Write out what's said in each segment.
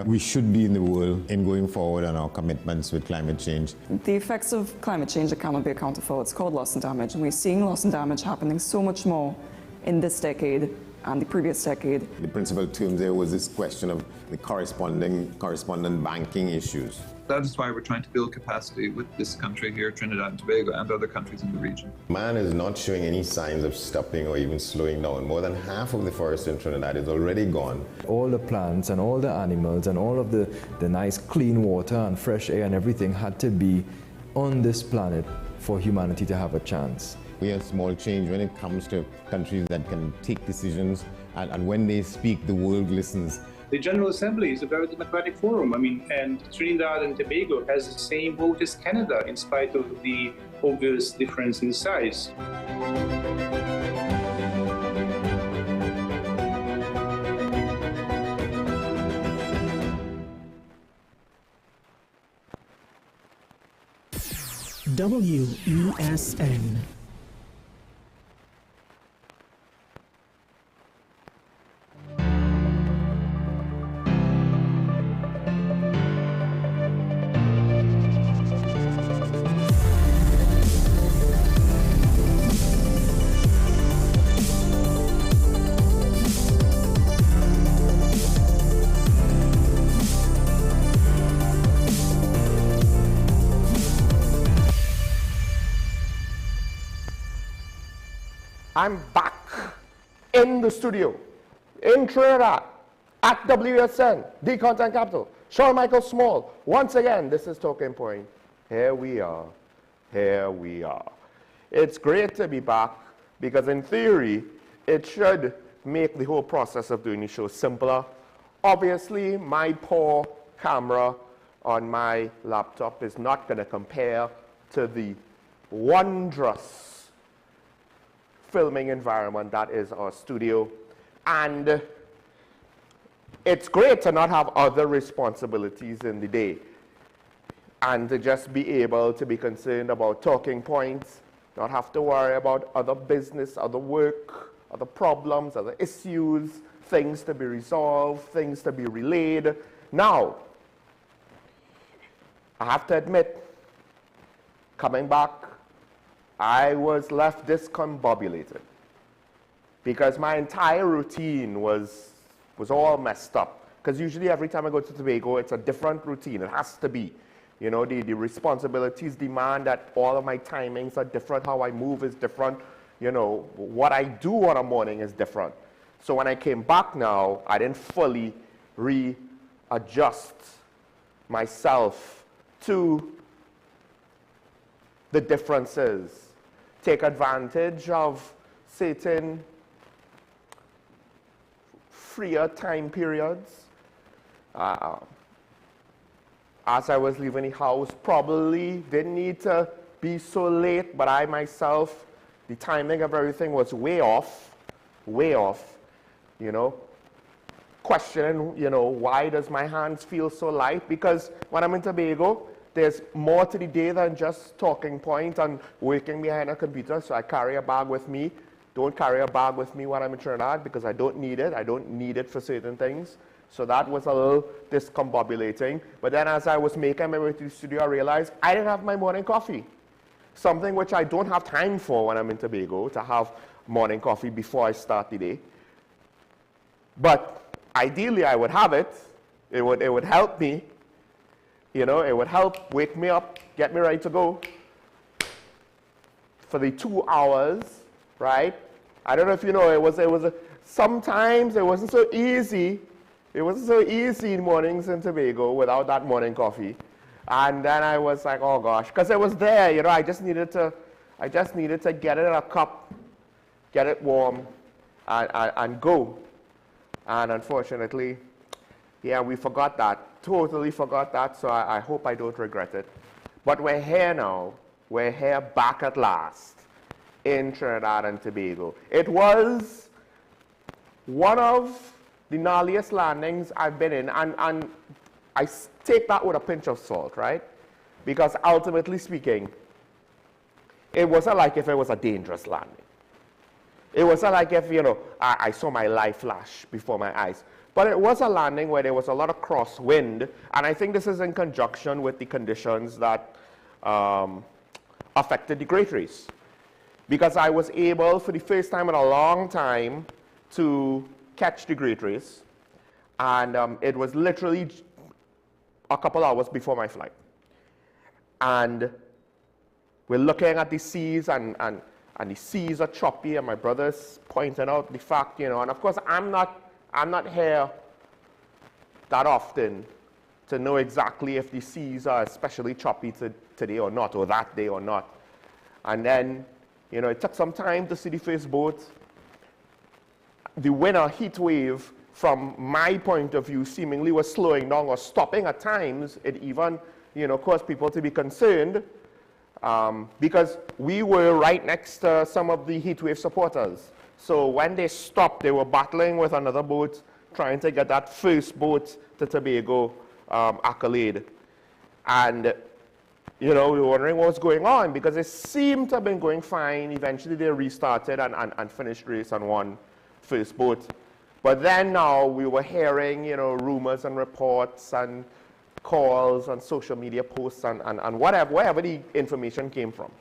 We should be in the world in going forward on our commitments with climate change. The effects of climate change that cannot be accounted for, it's called loss and damage, and we're seeing loss and damage happening so much more in this decade and the previous decade. The principal term there was this question of the correspondent banking issues. That is why we're trying to build capacity with this country here, Trinidad and Tobago, and other countries in the region. Man is not showing any signs of stopping or even slowing down. More than half of the forest in Trinidad is already gone. All the plants and all the animals and all of the nice clean water and fresh air and everything had to be on this planet for humanity to have a chance. We have small change when it comes to countries that can take decisions, and when they speak, the world listens. The General Assembly is a very democratic forum. And Trinidad and Tobago has the same vote as Canada, in spite of the obvious difference in size. WESN. I'm back in the studio, in Trinidad, at WSN, the Content Capital. Sean Michael Small. Once again, this is Talking Point. Here we are. Here we are. It's great to be back because in theory, it should make the whole process of doing the show simpler. Obviously, my poor camera on my laptop is not going to compare to the wondrous filming environment that is our studio, and it's great to not have other responsibilities in the day and to just be able to be concerned about talking points, not have to worry about other business, other work, other problems, other issues, things to be resolved, things to be relayed. Now, I have to admit, coming back, I was left discombobulated because my entire routine was all messed up. Because usually every time I go to Tobago, it's a different routine. It has to be. You know, the responsibilities demand that all of my timings are different. How I move is different. You know, what I do on a morning is different. So when I came back now, I didn't fully readjust myself to the differences. Take advantage of certain freer time periods. As I was leaving the house, probably didn't need to be so late, but I myself, the timing of everything was way off, you know. Questioning, you know, why does my hands feel so light? Because when I'm in Tobago, there's more to the day than just talking point and working behind a computer, so I carry a bag with me. Don't carry a bag with me when I'm in Trinidad because I don't need it. I don't need it for certain things. So that was a little discombobulating. But then as I was making my way to the studio, I realized I didn't have my morning coffee. Something which I don't have time for when I'm in Tobago, to have morning coffee before I start the day. But ideally, I would have it. It would help me. You know, it would help wake me up, get me ready to go for the 2 hours, right? I don't know if you know, sometimes it wasn't so easy. It wasn't so easy in mornings in Tobago without that morning coffee. And then I was like, oh gosh, because it was there, you know, I just needed to get it in a cup, get it warm, and go. And unfortunately, yeah, we forgot that. Totally forgot that, so I hope I don't regret it. But we're here now. We're here back at last in Trinidad and Tobago. It was one of the gnarliest landings I've been in, and I take that with a pinch of salt, right? Because ultimately speaking, it wasn't like if it was a dangerous landing. It wasn't like if, you know, I saw my life flash before my eyes. But it was a landing where there was a lot of crosswind, and I think this is in conjunction with the conditions that affected the Great Race. Because I was able, for the first time in a long time, to catch the Great Race, and it was literally a couple hours before my flight. And we're looking at the seas, and the seas are choppy, and my brother's pointing out the fact, you know, and of course I'm not here that often to know exactly if the seas are especially choppy today or not, or that day or not. And then, you know, it took some time to see the first boat. The winter heat wave, from my point of view, seemingly was slowing down or stopping at times. It even, you know, caused people to be concerned because we were right next to some of the heat wave supporters. So when they stopped, they were battling with another boat, trying to get that first boat to Tobago accolade. And, you know, we were wondering what was going on because it seemed to have been going fine. Eventually they restarted and finished race on one first boat. But then now we were hearing, you know, rumors and reports and calls and social media posts and wherever the information came from,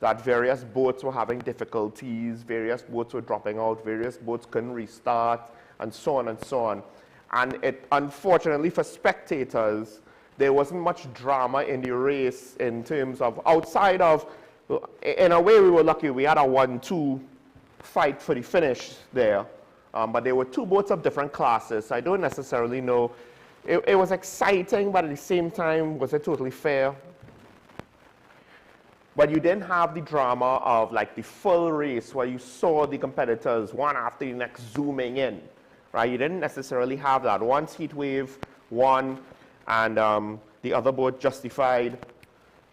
that various boats were having difficulties, various boats were dropping out, various boats couldn't restart, and so on and so on. And it, unfortunately for spectators, there wasn't much drama in the race in terms of, outside of, in a way we were lucky, we had a 1-2 fight for the finish there. But there were two boats of different classes, so I don't necessarily know. It was exciting, but at the same time, was it totally fair? But you didn't have the drama of like the full race where you saw the competitors one after the next zooming in, right? You didn't necessarily have that. Once Heat Wave won and the other boat, Justified,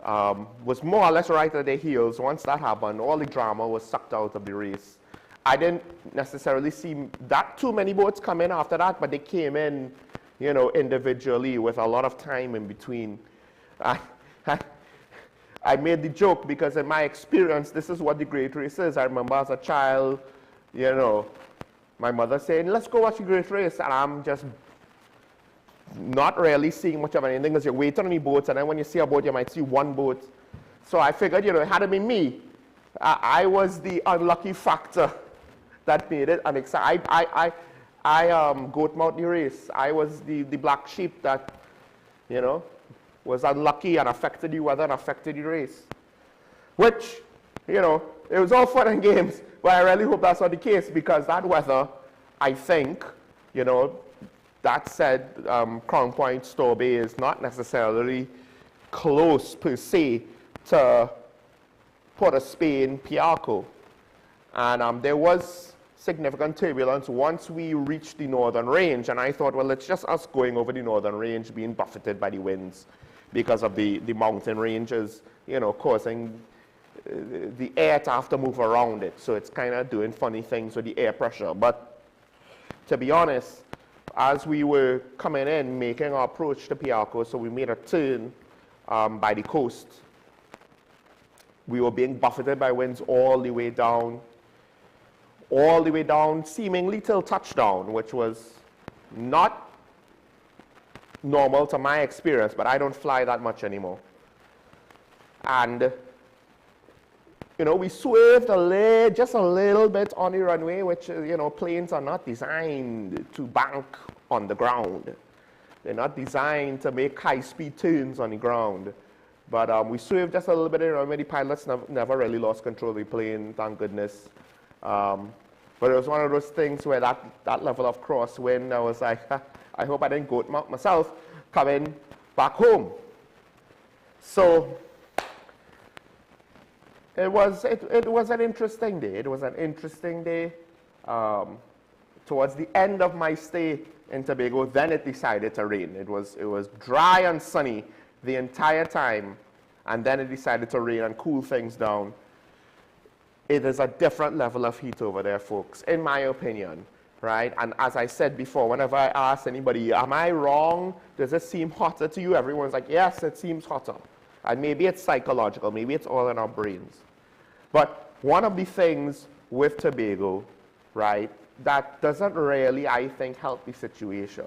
was more or less right at their heels. Once that happened, all the drama was sucked out of the race. I didn't necessarily see that too many boats come in after that, but they came in, you know, individually with a lot of time in between. I made the joke because in my experience, this is what the Great Race is. I remember as a child, you know, my mother saying, let's go watch the Great Race, and I'm just not really seeing much of anything because you're waiting on the boats, and then when you see a boat, you might see one boat. So I figured, you know, it had to be me. I was the unlucky factor that made it unexciting. I goat-mouthed the race. I was the black sheep that, you know, was unlucky and affected the weather and affected the race. Which, you know, it was all fun and games, but I really hope that's not the case because that weather, I think, you know, that said, Crown Point, Store Bay is not necessarily close per se to Port of Spain, Piarco. And there was significant turbulence once we reached the northern range, and I thought, well, it's just us going over the northern range being buffeted by the winds because of the mountain ranges, you know, causing the air to have to move around it. So it's kind of doing funny things with the air pressure. But to be honest, as we were coming in, making our approach to Piarco, so we made a turn by the coast, we were being buffeted by winds all the way down, seemingly till touchdown, which was not normal to my experience, but I don't fly that much anymore. And, you know, we swerved just a little bit on the runway, which, you know, planes are not designed to bank on the ground. They're not designed to make high-speed turns on the ground. But we swerved just a little bit on the runway. The pilots never really lost control of the plane, thank goodness. But it was one of those things where that level of crosswind, I was like, I hope I didn't goat mount myself coming back home. So it was an interesting day. It was an interesting day. Towards the end of my stay in Tobago, then it decided to rain. It was dry and sunny the entire time, and then it decided to rain and cool things down. It is a different level of heat over there, folks, in my opinion, right? And as I said before, whenever I ask anybody, am I wrong? Does it seem hotter to you? Everyone's like, yes, it seems hotter. And maybe it's psychological, maybe it's all in our brains. But one of the things with Tobago, right, that doesn't really, I think, help the situation.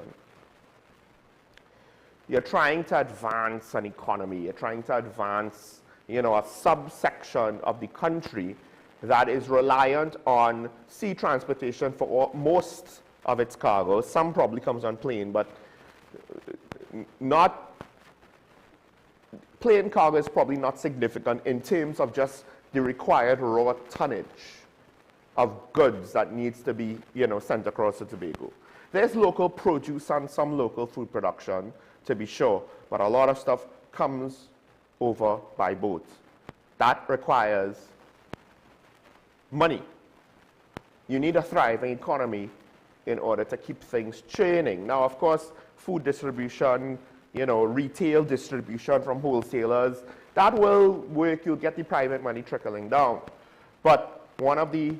You're trying to advance an economy. You're trying to advance, you know, a subsection of the country that is reliant on sea transportation for most of its cargo. Some probably comes on plane, but not plane cargo is probably not significant in terms of just the required raw tonnage of goods that needs to be, you know, sent across to Tobago. There's local produce and some local food production, to be sure, but a lot of stuff comes over by boat. That requires money. You need a thriving economy in order to keep things churning. Now, of course, food distribution, you know, retail distribution from wholesalers, that will work. You'll get the private money trickling down. But one of the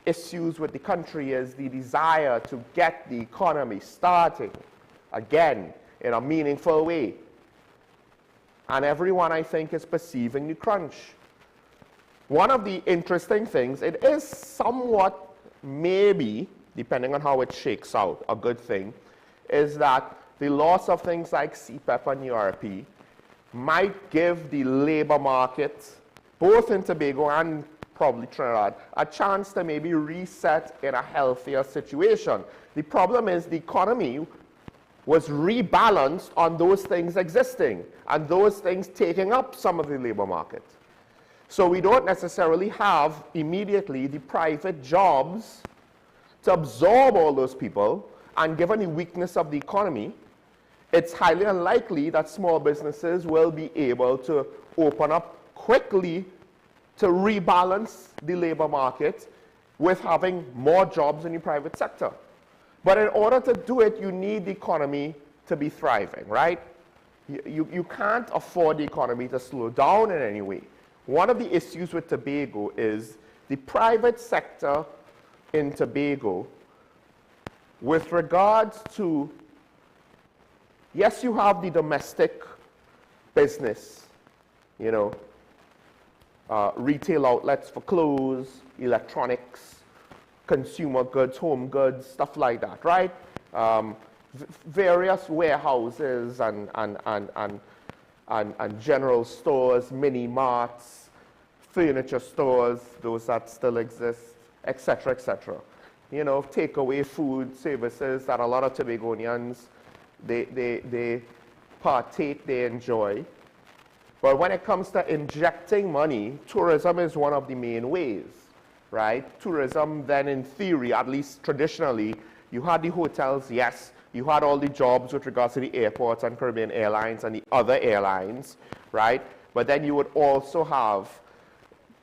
issues with the country is the desire to get the economy starting again in a meaningful way. And everyone, I think, is perceiving the crunch. One of the interesting things, it is somewhat, maybe, depending on how it shakes out, a good thing, is that the loss of things like CPEP and URP might give the labor market, both in Tobago and probably Trinidad, a chance to maybe reset in a healthier situation. The problem is the economy was rebalanced on those things existing and those things taking up some of the labor market. So we don't necessarily have immediately the private jobs to absorb all those people, and given the weakness of the economy, it's highly unlikely that small businesses will be able to open up quickly to rebalance the labor market with having more jobs in the private sector. But in order to do it, you need the economy to be thriving, right? You can't afford the economy to slow down in any way. One of the issues with Tobago is the private sector in Tobago with regards to, yes, you have the domestic business, you know, retail outlets for clothes, electronics, consumer goods, home goods, stuff like that, right? Various warehouses and general stores, mini marts, furniture stores, those that still exist, etc., etc. You know, takeaway food services that a lot of Tobagonians, they partake, they enjoy. But when it comes to injecting money, tourism is one of the main ways, right? Tourism then, in theory, at least traditionally, you had the hotels, yes, you had all the jobs with regards to the airports and Caribbean Airlines and the other airlines, right? But then you would also have,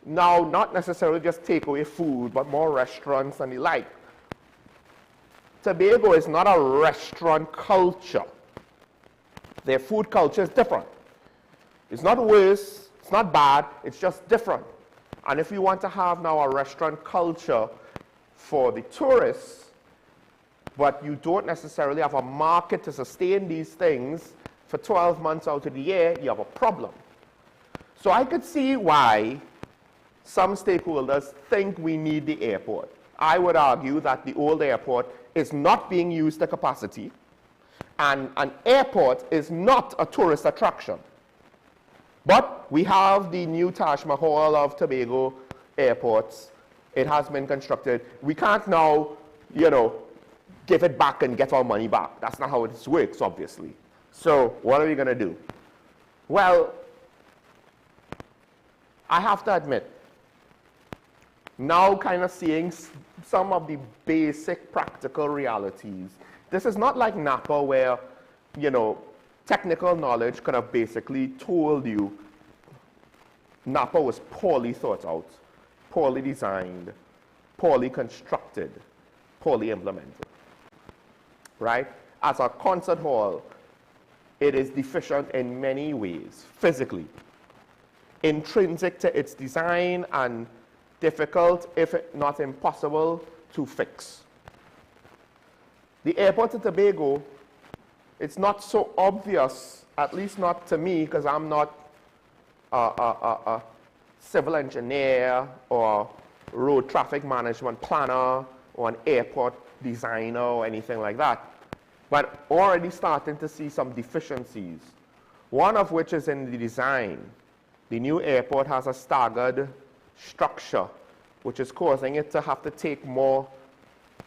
now, not necessarily just takeaway food, but more restaurants and the like. Tobago is not a restaurant culture. Their food culture is different. It's not worse, it's not bad, it's just different. And if you want to have now a restaurant culture for the tourists, but you don't necessarily have a market to sustain these things for 12 months out of the year, you have a problem. So I could see why some stakeholders think we need the airport. I would argue that the old airport is not being used to capacity, and an airport is not a tourist attraction. But we have the new Taj Mahal of Tobago airports. It has been constructed. We can't now, you know, give it back and get our money back. That's not how it works, obviously. So what are we going to do? Well, I have to admit, now kind of seeing some of the basic practical realities. This is not like Napa where, you know, technical knowledge could have basically told you Napa was poorly thought out, poorly designed, poorly constructed, poorly implemented, right? As a concert hall, it is deficient in many ways, physically, intrinsic to its design and difficult, if not impossible, to fix. The airport of Tobago, it's not so obvious, at least not to me, because I'm not a civil engineer or road traffic management planner or an airport designer or anything like that, but already starting to see some deficiencies. One of which is in the design. The new airport has a staggered structure, which is causing it to have to take more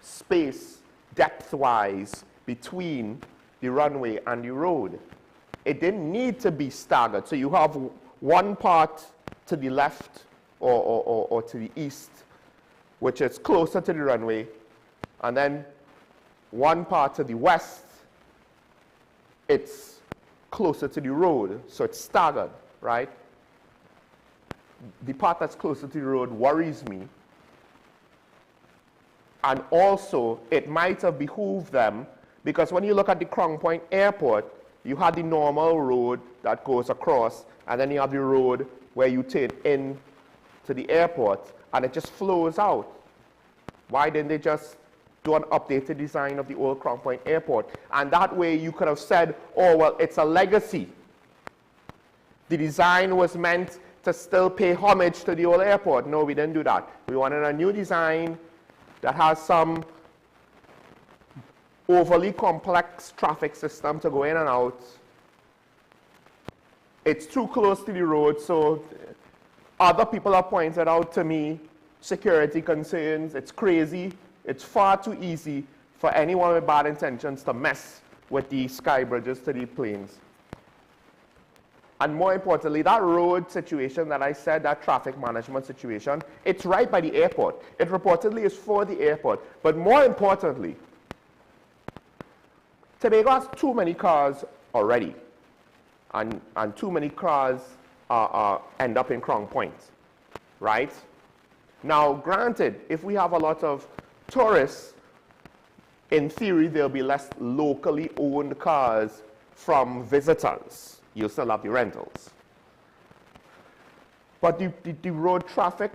space depth-wise between the runway and the road. It didn't need to be staggered. So you have one part to the left or to the east, which is closer to the runway, and then one part to the west, it's closer to the road, so it's staggered, right? The part that's closer to the road worries me. And also, it might have behooved them, because when you look at the Crown Point Airport, you had the normal road that goes across, and then you have the road where you turn in to the airport, and it just flows out. Why didn't they just do an updated design of the old Crown Point Airport? And that way you could have said, oh, well, it's a legacy. The design was meant to still pay homage to the old airport. No, we didn't do that. We wanted a new design that has some overly complex traffic system to go in and out. It's too close to the road, so other people have pointed out to me security concerns. It's crazy. It's far too easy for anyone with bad intentions to mess with the sky bridges to the planes. And more importantly, that road situation that I said, that traffic management situation, it's right by the airport. It reportedly is for the airport. But more importantly, Tobago has too many cars already. And too many cars end up in Crown Point, right? Now, granted, if we have a lot of tourists, in theory, there'll be less locally owned cars from visitors. You'll still have the rentals. But the road traffic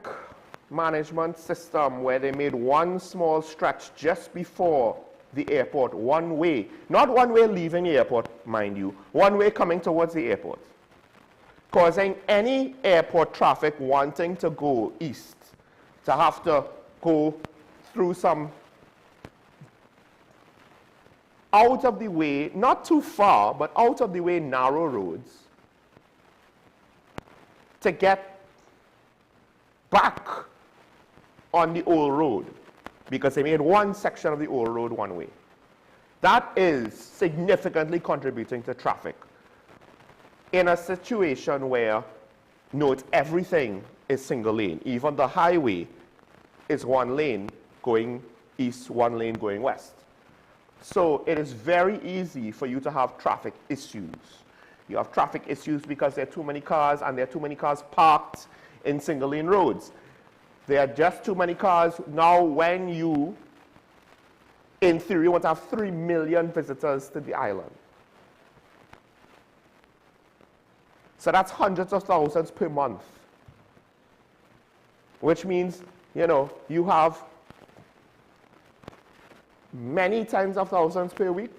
management system, where they made one small stretch just before the airport, one way, not one way leaving the airport, mind you, one way coming towards the airport, causing any airport traffic wanting to go east to have to go through some out of the way, not too far, but out of the way narrow roads to get back on the old road, because they made one section of the old road one way. That is significantly contributing to traffic in a situation where, note, everything is single lane. Even the highway is one lane going east, one lane going west. So it is very easy for you to have traffic issues. You have traffic issues because there are too many cars, and there are too many cars parked in single lane roads. There are just too many cars. Now, when you, in theory, want to have 3 million visitors to the island. So that's hundreds of thousands per month. Which means, you know, you have many tens of thousands per week,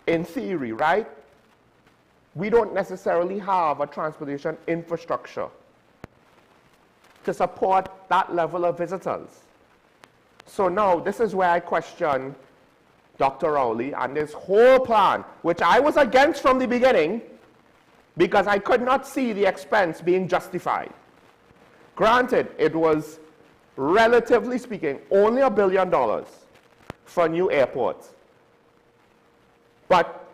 in theory, right? We don't necessarily have a transportation infrastructure to support that level of visitors. So now, this is where I question Dr. Rowley and this whole plan, which I was against from the beginning, because I could not see the expense being justified. Granted, it was, relatively speaking, only $1 billion for a new airport. But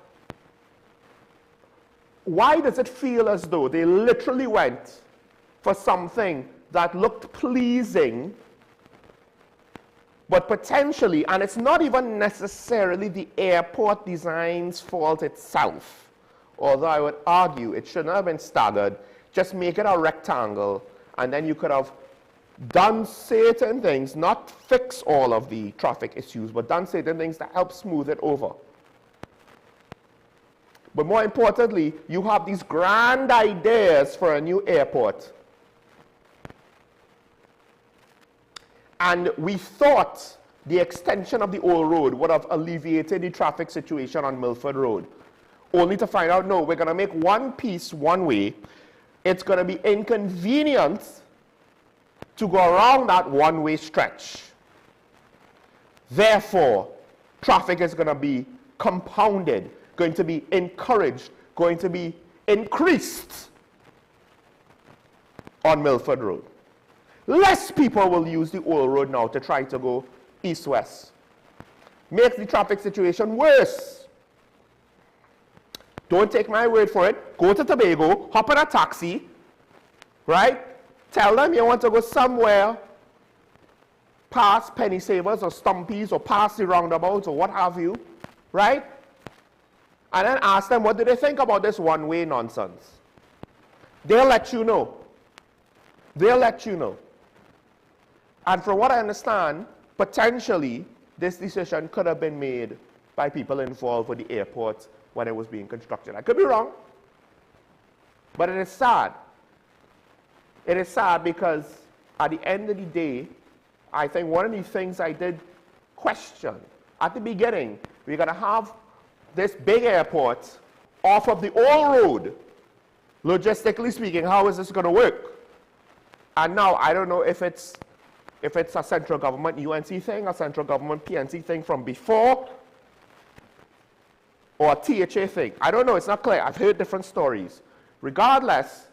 why does it feel as though they literally went for something that looked pleasing, but potentially, and it's not even necessarily the airport design's fault itself, although I would argue it shouldn't have been staggered, just make it a rectangle, and then you could have done certain things, not fix all of the traffic issues, but done certain things to help smooth it over. But more importantly, you have these grand ideas for a new airport. And we thought the extension of the old road would have alleviated the traffic situation on Milford Road, only to find out, no, we're going to make one piece one way. It's going to be inconvenient to go around that one-way stretch. Therefore, traffic is going to be compounded, going to be encouraged, going to be increased on Milford Road. Less people will use the old road now to try to go east-west. Makes the traffic situation worse. Don't take my word for it. Go to Tobago, hop in a taxi, right? Tell them you want to go somewhere past Penny Savers or Stumpy's or past the roundabouts or what have you, right? And then ask them what do they think about this one-way nonsense. They'll let you know. They'll let you know. And from what I understand, potentially this decision could have been made by people involved with the airport when it was being constructed. I could be wrong, but it is sad. It is sad because at the end of the day, I think one of the things I did question at the beginning, we're going to have this big airport off of the old road. Logistically speaking, how is this going to work? And now I don't know if it's a central government UNC thing, a central government PNC thing from before, or a THA thing. I don't know, it's not clear. I've heard different stories. Regardless,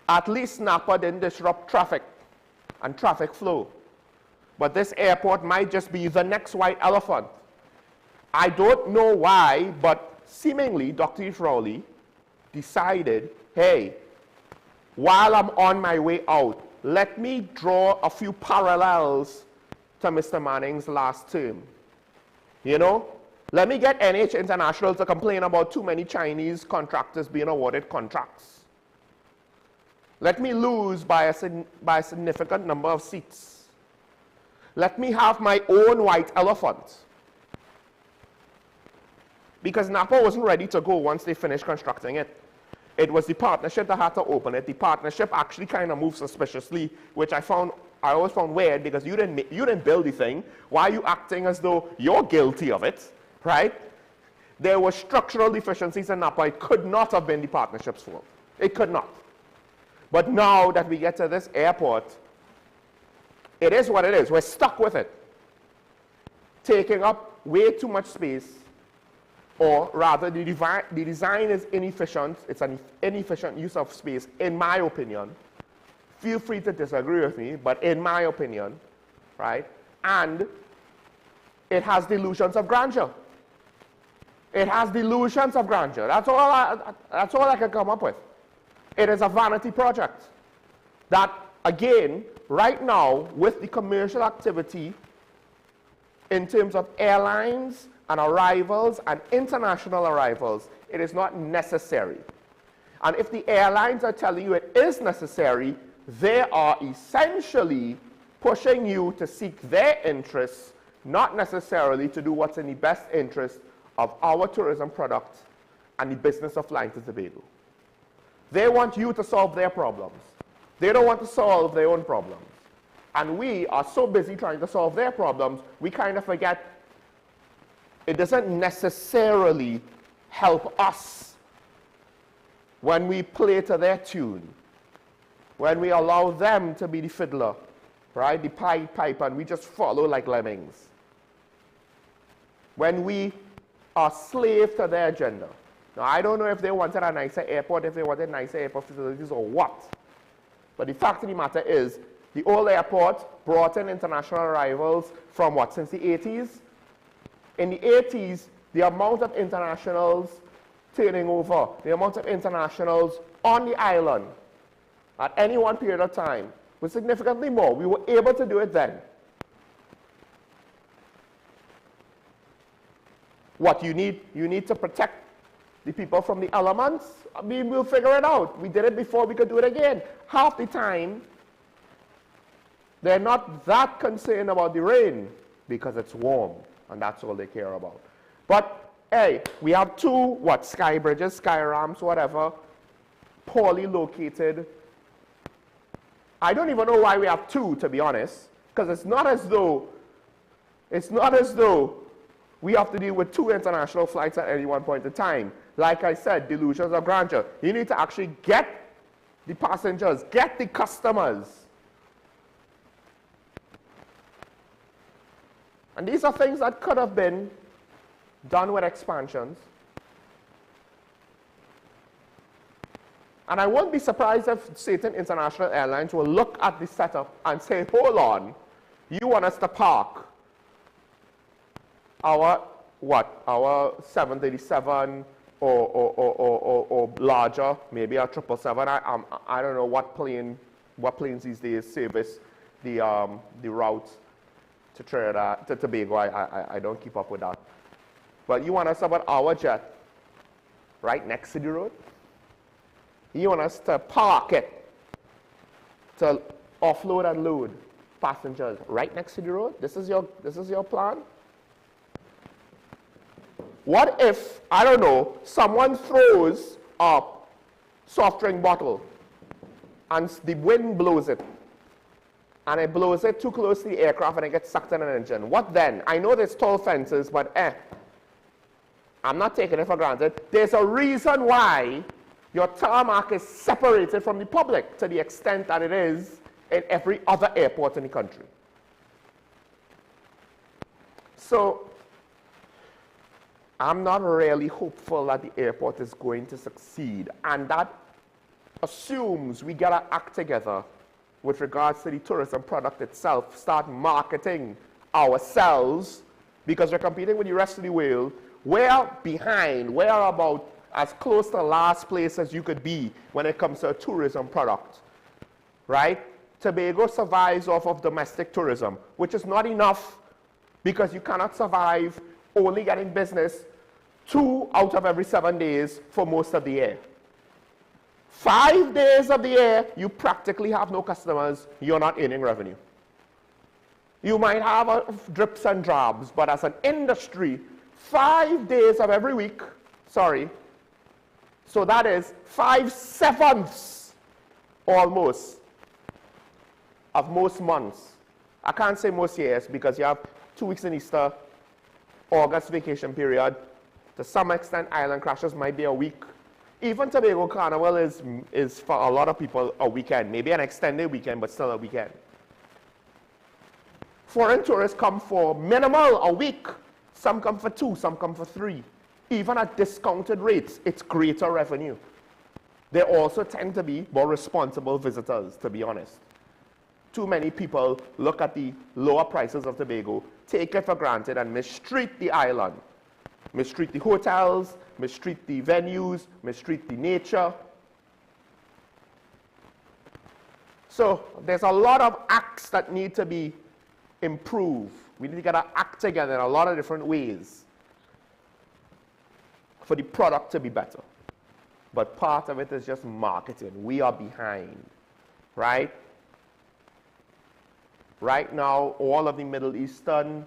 at least Napa didn't disrupt traffic and traffic flow. But this airport might just be the next white elephant. I don't know why, but seemingly Dr. Rowley decided, hey, while I'm on my way out, let me draw a few parallels to Mr. Manning's last term. You know, let me get NH International to complain about too many Chinese contractors being awarded contracts. Let me lose by a significant number of seats. Let me have my own white elephant. Because Napa wasn't ready to go once they finished constructing it. It was the partnership that had to open it. The partnership actually kind of moved suspiciously, which I always found weird because you didn't build the thing. Why are you acting as though you're guilty of it, right? There were structural deficiencies in Napa. It could not have been the partnership's fault. It could not. But now that we get to this airport, it is what it is. We're stuck with it. Taking up way too much space, or rather the design is inefficient. It's an inefficient use of space, in my opinion. Feel free to disagree with me, but in my opinion, right? And it has delusions of grandeur. It has delusions of grandeur. That's all I can come up with. It is a vanity project that, again, right now, with the commercial activity in terms of airlines and arrivals and international arrivals, it is not necessary. And if the airlines are telling you it is necessary, they are essentially pushing you to seek their interests, not necessarily to do what's in the best interest of our tourism product and the business of flying to Tobago. They want you to solve their problems. They don't want to solve their own problems. And we are so busy trying to solve their problems, we kind of forget it doesn't necessarily help us when we play to their tune, when we allow them to be the fiddler, right, the Pied Piper, and we just follow like lemmings. When we are slave to their agenda. Now, I don't know if they wanted a nicer airport, if they wanted nicer airport facilities or what. But the fact of the matter is, the old airport brought in international arrivals from what, since the 80s? In the 80s, the amount of internationals turning over, the amount of internationals on the island at any one period of time was significantly more. We were able to do it then. What you need to protect the people from the elements? I mean, we'll figure it out. We did it before, we could do it again. Half the time, they're not that concerned about the rain because it's warm, and that's all they care about. But, hey, we have two, sky bridges, sky ramps, whatever, poorly located. I don't even know why we have two, to be honest, because it's not as though we have to deal with two international flights at any one point in time. Like I said, delusions of grandeur. You need to actually get the passengers, get the customers And these are things that could have been done with expansions. And I won't be surprised if certain international airlines will look at the setup and say, hold on, you want us to park our 737 or larger, maybe a 777. I don't know what planes these days service the route to Trinidad, to Tobago. I don't keep up with that. But you want us to put our jet right next to the road? You want us to park it to offload and load passengers right next to the road? This is your plan? What if, I don't know, someone throws a soft drink bottle and the wind blows it, and it blows it too close to the aircraft and it gets sucked in an engine? What then? I know there's tall fences, but I'm not taking it for granted. There's a reason why your tarmac is separated from the public to the extent that it is in every other airport in the country. So I'm not really hopeful that the airport is going to succeed, and that assumes we got to act together with regards to the tourism product itself, start marketing ourselves, because we're competing with the rest of the world. We're behind. We're about as close to last place as you could be when it comes to a tourism product, right? Tobago survives off of domestic tourism, which is not enough, because you cannot survive only getting business 2 out of every 7 days for most of the year. 5 days of the year, you practically have no customers, you're not earning revenue. You might have drips and drabs, but as an industry, 5 days of every week, so that is 5/7 almost of most months. I can't say most years because you have 2 weeks in Easter, August vacation period. To some extent, island crashes might be a week. Even Tobago Carnival is for a lot of people a weekend, maybe an extended weekend, but still a weekend. Foreign tourists come for minimal a week. Some come for 2, some come for 3. Even at discounted rates, it's greater revenue. They also tend to be more responsible visitors, to be honest. Too many people look at the lower prices of Tobago, take it for granted, and mistreat the island. Mistreat the hotels, mistreat the venues, mistreat the nature. So there's a lot of acts that need to be improved. We need to get our act together in a lot of different ways for the product to be better. But part of it is just marketing. We are behind, right? Right now, all of the Middle Eastern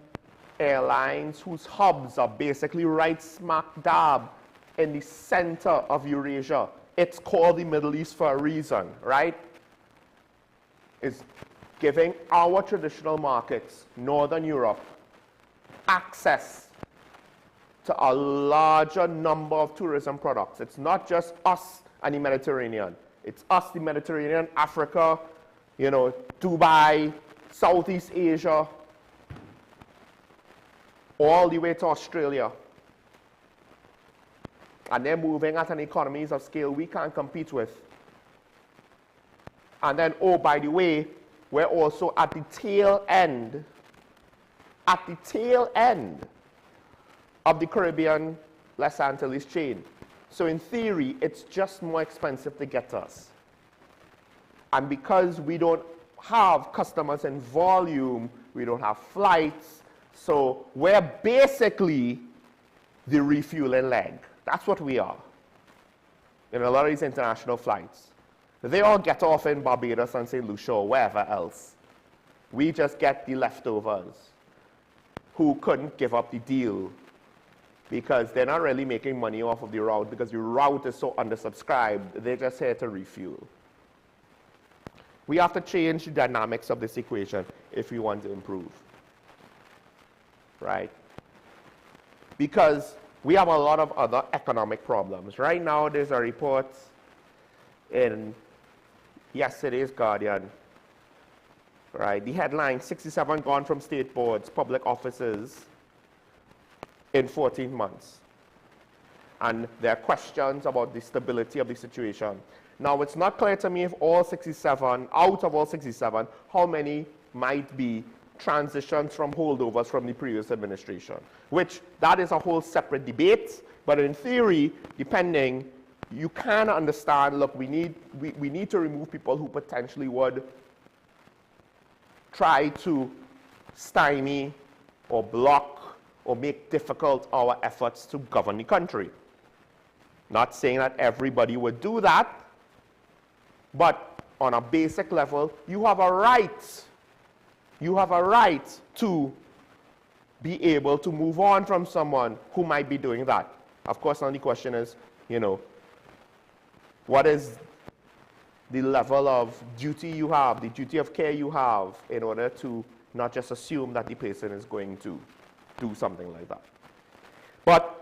airlines whose hubs are basically right smack dab in the center of Eurasia. It's called the Middle East for a reason, right? It's giving our traditional markets, Northern Europe, access to a larger number of tourism products. It's not just us and the Mediterranean. It's us, the Mediterranean, Africa, Dubai, Southeast Asia, all the way to Australia. And they're moving at an economies of scale we can't compete with. And then, oh, by the way, we're also at the tail end of the Caribbean Les Antilles chain. So in theory, it's just more expensive to get to us. And because we don't have customers in volume, we don't have flights, so we're basically the refueling leg. That's what we are in a lot of these international flights. They all get off in Barbados and St. Lucia or wherever else. We just get the leftovers who couldn't give up the deal because they're not really making money off of the route because the route is so undersubscribed. They're just here to refuel. We have to change the dynamics of this equation if we want to improve, right? Because we have a lot of other economic problems. Right now, there's a report in yesterday's Guardian right? The headline, 67 gone from state boards, public offices in 14 months. And there are questions about the stability of the situation. Now, it's not clear to me if all 67, out of all 67, how many might be transitions from holdovers from the previous administration, which that is a whole separate debate. But in theory, depending, you can understand, look, we need to remove people who potentially would try to stymie or block or make difficult our efforts to govern the country. Not saying that everybody would do that, but on a basic level, you have a right. You have a right to be able to move on from someone who might be doing that. Of course, now the question is, you know, what is the level of duty you have, the duty of care you have in order to not just assume that the person is going to do something like that. But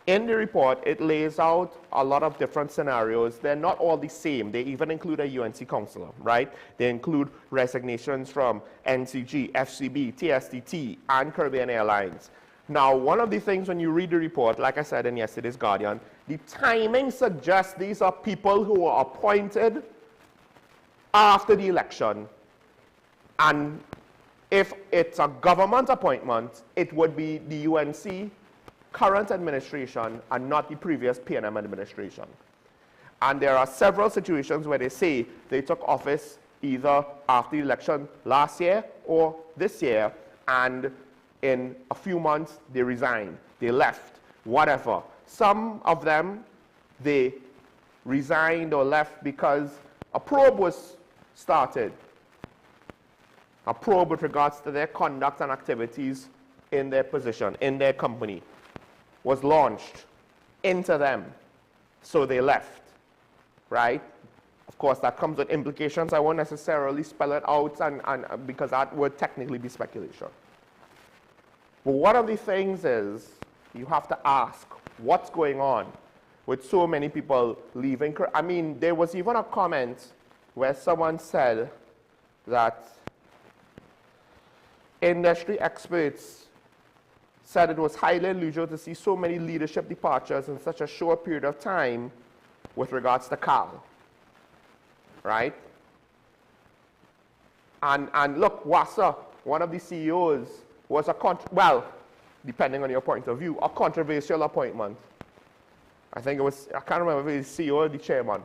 in the report, it lays out a lot of different scenarios. They're not all the same. They even include a UNC counselor, right? They include resignations from NCG, FCB, TSTT, and Caribbean Airlines. Now, one of the things when you read the report, like I said in yesterday's Guardian, the timing suggests these are people who were appointed after the election. And if it's a government appointment, it would be the UNC current administration and not the previous PNM administration. And there are several situations where they say they took office either after the election last year or this year, and in a few months they resigned, they left, whatever. Some of them, they resigned or left because a probe was started. A probe with regards to their conduct and activities in their position, in their company, was launched into them, so they left, right? Of course, that comes with implications. I won't necessarily spell it out and because that would technically be speculation. But one of the things is you have to ask what's going on with so many people leaving. I mean, there was even a comment where someone said that industry experts said it was highly unusual to see so many leadership departures in such a short period of time with regards to CAL, right? And look, WASA, one of the CEOs, was well, depending on your point of view, a controversial appointment. I think it was, I can't remember if it was the CEO or the chairman.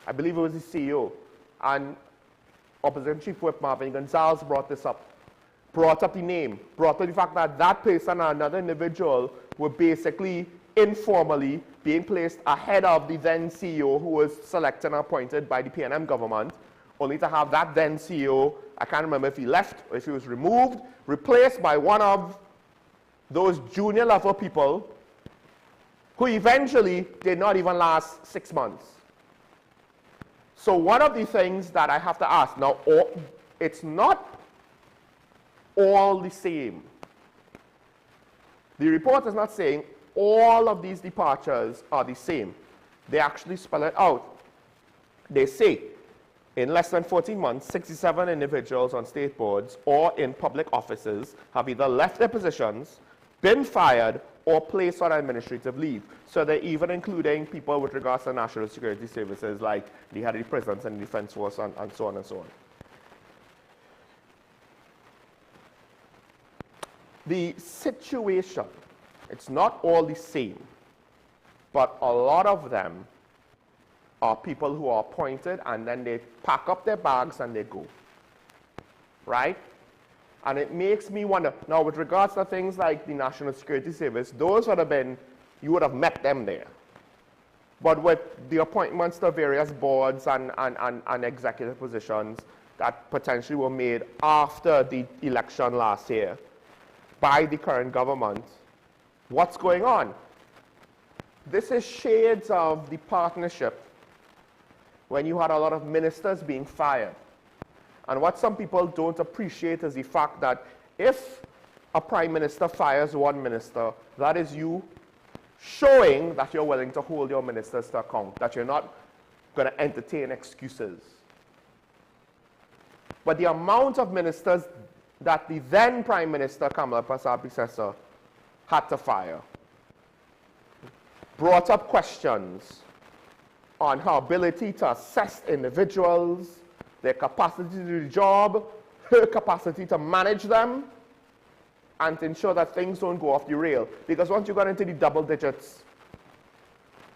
I believe it was the CEO. And Opposition Chief Whip Marvin Gonzalez brought this up. Brought up the name, brought up the fact that that person and another individual were basically informally being placed ahead of the then CEO who was selected and appointed by the PNM government, only to have that then CEO, I can't remember if he left or if he was removed, replaced by one of those junior level people who eventually did not even last 6 months. So one of the things that I have to ask, now it's not all the same. The report is not saying all of these departures are the same. They actually spell it out. They say in less than 14 months, 67 individuals on state boards or in public offices have either left their positions, been fired, or placed on administrative leave. So they're even including people with regards to national security services like the head of the prisons and the defense force and so on and so on. The situation, it's not all the same, but a lot of them are people who are appointed and then they pack up their bags and they go, right? And it makes me wonder, now with regards to things like the National Security Service, those would have been, you would have met them there. But with the appointments to various boards and executive positions that potentially were made after the election last year, by the current government, what's going on? This is shades of the partnership when you had a lot of ministers being fired. And what some people don't appreciate is the fact that if a prime minister fires one minister, that is you showing that you're willing to hold your ministers to account, that you're not going to entertain excuses. but the amount of ministers that the then Prime Minister, Kamala Prasad predecessor, had to fire brought up questions on her ability to assess individuals, their capacity to do the job, her capacity to manage them, and to ensure that things don't go off the rail. Because once you got into the double digits,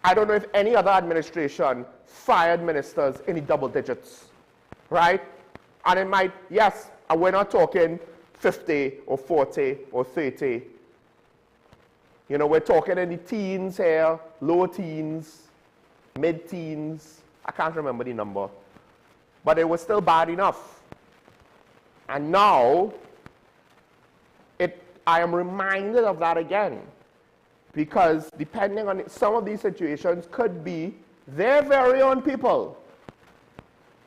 I don't know if any other administration fired ministers in the double digits, right? And it might, yes, and we're not talking 50 or 40 or 30. You know, we're talking in the teens here, low teens, mid-teens. I can't remember the number. But it was still bad enough. And now, I am reminded of that again. Because depending on it, some of these situations could be their very own people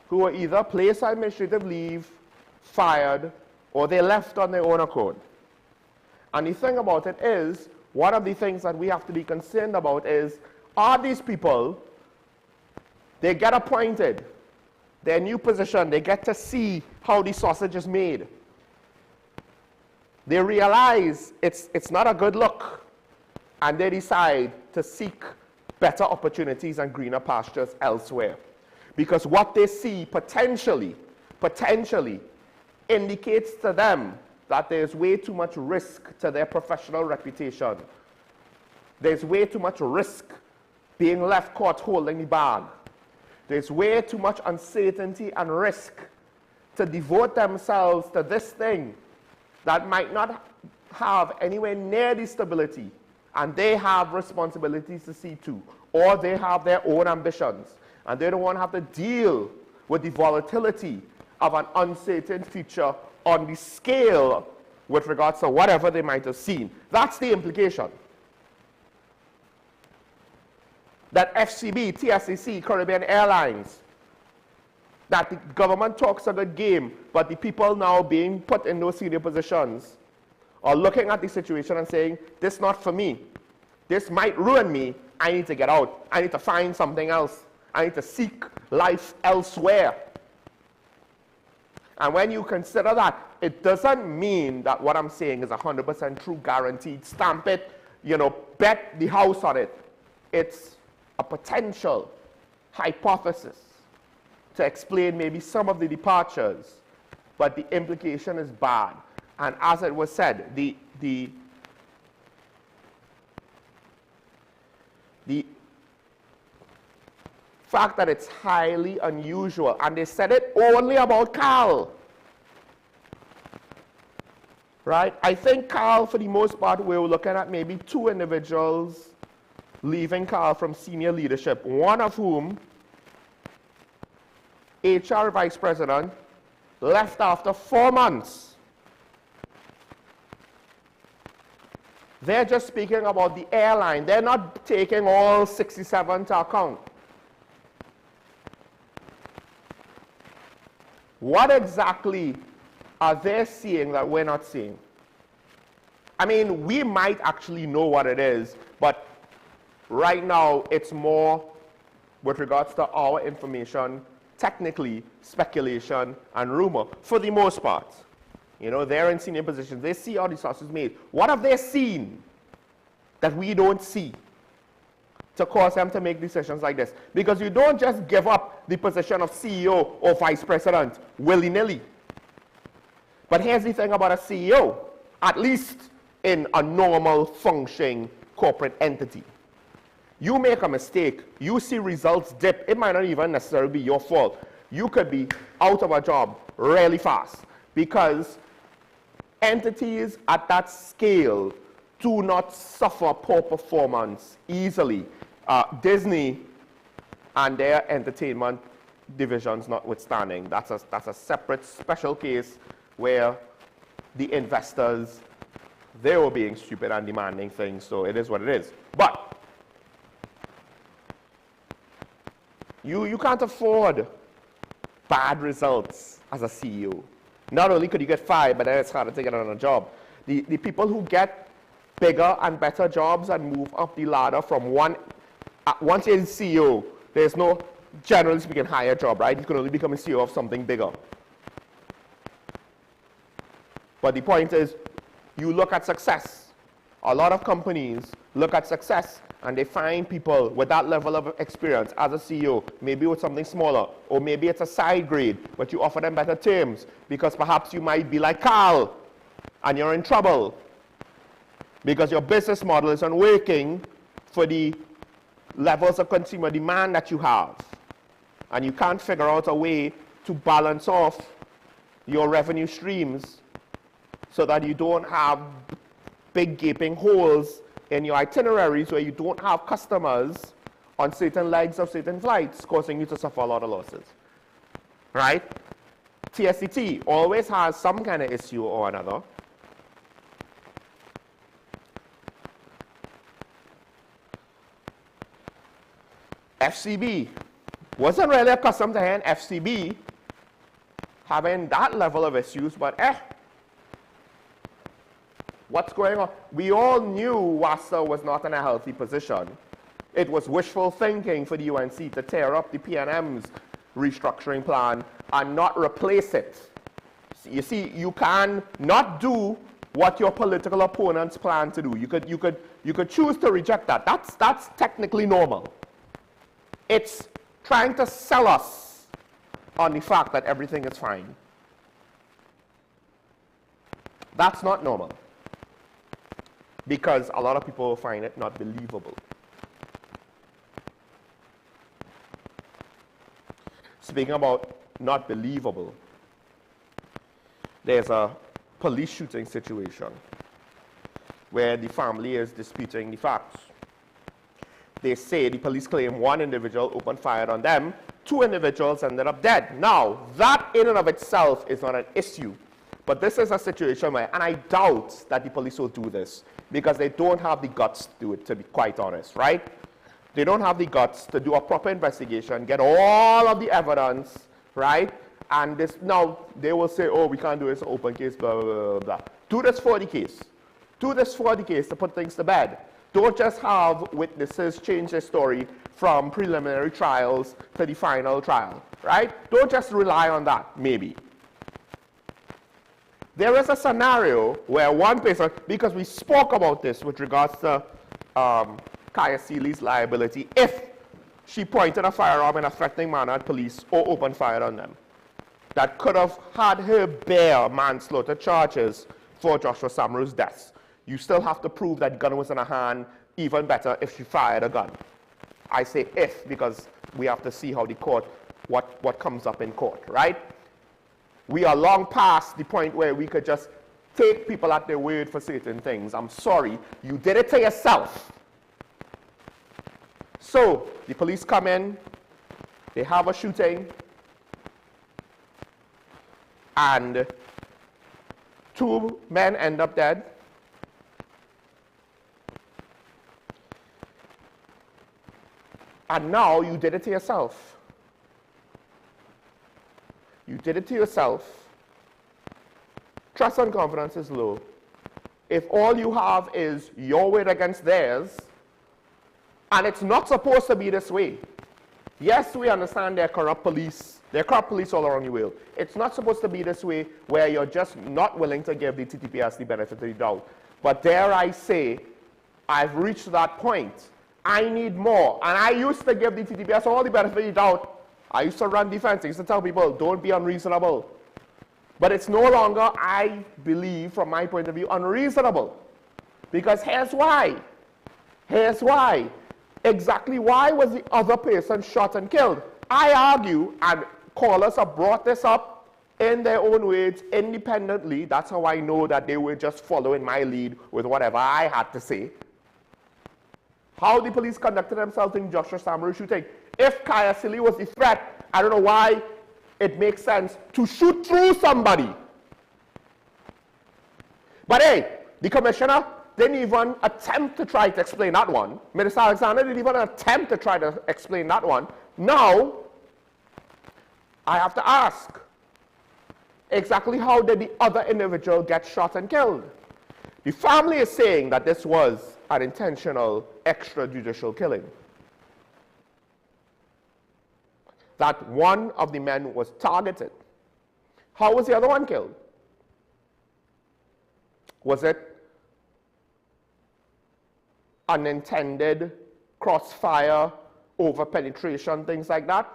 who are either placed on administrative leave, fired, or they left on their own accord. And the thing about it is, one of the things that we have to be concerned about is, are these people, they get appointed, their new position, they get to see how the sausage is made. They realize it's not a good look, and they decide to seek better opportunities and greener pastures elsewhere. Because what they see potentially indicates to them that there's way too much risk to their professional reputation. There's way too much risk being left caught holding the bag. There's way too much uncertainty and risk to devote themselves to this thing that might not have anywhere near the stability, and they have responsibilities to see to, or they have their own ambitions, and they don't want to have to deal with the volatility of an uncertain future on the scale with regards to whatever they might have seen. That's the implication. That FCB, TSAC, Caribbean Airlines, that the government talks a good game, but the people now being put in those senior positions are looking at the situation and saying, this is not for me. This might ruin me. I need to get out. I need to find something else. I need to seek life elsewhere. And when you consider that, it doesn't mean that what I'm saying is 100% true, guaranteed, stamp it, you know, bet the house on it. It's a potential hypothesis to explain maybe some of the departures, but the implication is bad. And as it was said, the fact that it's highly unusual, and they said it only about Carl, right? I think Carl, for the most part, we were looking at maybe 2 individuals leaving Carl from senior leadership, one of whom, HR Vice President, left after 4 months. They're just speaking about the airline. They're not taking all 67 to account. What exactly are they seeing that we're not seeing? I mean, we might actually know what it is, but right now it's more with regards to our information, technically speculation and rumor, for the most part. You know, they're in senior positions. They see how the sausage is made. What have they seen that we don't see to cause them to make decisions like this? Because you don't just give up the position of CEO or vice president willy-nilly. But here's the thing about a CEO, at least in a normal functioning corporate entity. You make a mistake, you see results dip, it might not even necessarily be your fault. You could be out of a job really fast because entities at that scale do not suffer poor performance easily. Disney and their entertainment divisions notwithstanding, that's a separate special case where the investors, they were being stupid and demanding things, so it is what it is. But you can't afford bad results as a CEO. Not only could you get fired, but then it's harder to get another job. The people who get bigger and better jobs and move up the ladder from once you're CEO, there's no, generally speaking, higher job, right? You can only become a CEO of something bigger. But the point is, you look at success. A lot of companies look at success and they find people with that level of experience as a CEO, maybe with something smaller, or maybe it's a side grade, but you offer them better terms because perhaps you might be like Carl and you're in trouble because your business model isn't working for the levels of consumer demand that you have. And you can't figure out a way to balance off your revenue streams so that you don't have big gaping holes in your itineraries where you don't have customers on certain legs of certain flights, causing you to suffer a lot of losses. Right? TSCT always has some kind of issue or another. FCB wasn't really accustomed to hearing FCB having that level of issues, but what's going on? We all knew WASA was not in a healthy position. It was wishful thinking for the UNC to tear up the PNM's restructuring plan and not replace it. You see, you can not do what your political opponents plan to do. You could choose to reject that. That's technically normal. It's trying to sell us on the fact that everything is fine. That's not normal, because a lot of people find it not believable. Speaking about not believable, there's a police shooting situation where the family is disputing the facts. They say the police claim one individual opened fire on them, 2 individuals ended up dead. Now, that in and of itself is not an issue, but this is a situation where, and I doubt that the police will do this because they don't have the guts to do it, to be quite honest, right? They don't have the guts to do a proper investigation, get all of the evidence, right? And this, now they will say, oh, we can't do this open case, blah, blah, blah, blah. Do this for the case. Do this for the case to put things to bed. Don't just have witnesses change their story from preliminary trials to the final trial, right? Don't just rely on that, maybe. There is a scenario where one person, because we spoke about this with regards to Kaya Seeley's liability, if she pointed a firearm in a threatening manner at police or opened fire on them, that could have had her bear manslaughter charges for Joshua Samru's death. You still have to prove that gun was in her hand, even better if she fired a gun. I say if, because we have to see how the court, what comes up in court, right? We are long past the point where we could just take people at their word for certain things. I'm sorry, you did it to yourself. So, the police come in, they have a shooting, and 2 men end up dead. And now you did it to yourself. You did it to yourself. Trust and confidence is low. If all you have is your word against theirs, and it's not supposed to be this way. Yes, we understand there are corrupt police. There are corrupt police all around the world. It's not supposed to be this way where you're just not willing to give the TTPS the benefit of the doubt. But dare I say, I've reached that point. I need more. And I used to give the TTPS all the benefit of the doubt. I used to run defense. I used to tell people, don't be unreasonable. But it's no longer, I believe, from my point of view, unreasonable. Because here's why. Here's why. Exactly why was the other person shot and killed? I argue, and callers have brought this up in their own words, independently. That's how I know that they were just following my lead with whatever I had to say. How the police conducted themselves in Joshua Samru shooting. If Kaya Seeley was the threat, I don't know why it makes sense to shoot through somebody. But hey, the commissioner didn't even attempt to try to explain that one. Minister Alexander didn't even attempt to try to explain that one. Now, I have to ask, exactly how did the other individual get shot and killed? The family is saying that this was an intentional extrajudicial killing. That one of the men was targeted. How was the other one killed? Was it unintended crossfire, over penetration, things like that?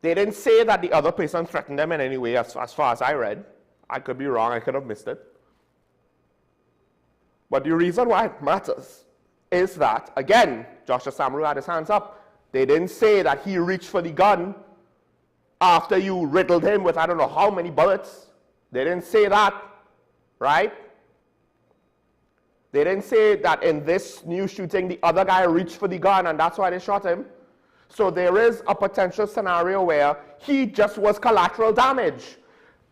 They didn't say that the other person threatened them in any way, as far as I read. I could be wrong, I could have missed it. But the reason why it matters is that, again, Joshua Samaru had his hands up. They didn't say that he reached for the gun after you riddled him with I don't know how many bullets. They didn't say that, right? They didn't say that in this new shooting, the other guy reached for the gun and that's why they shot him. So there is a potential scenario where he just was collateral damage.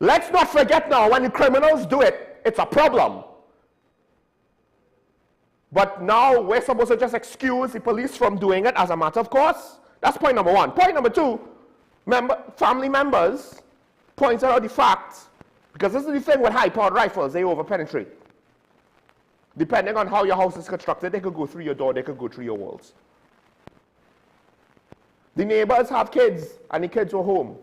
Let's not forget now, when the criminals do it, it's a problem. But now we're supposed to just excuse the police from doing it as a matter of course. That's point number one. Point number two, family members pointed out the fact, because this is the thing with high-powered rifles, they over-penetrate. Depending on how your house is constructed, they could go through your door, they could go through your walls. The neighbors have kids, and the kids were home.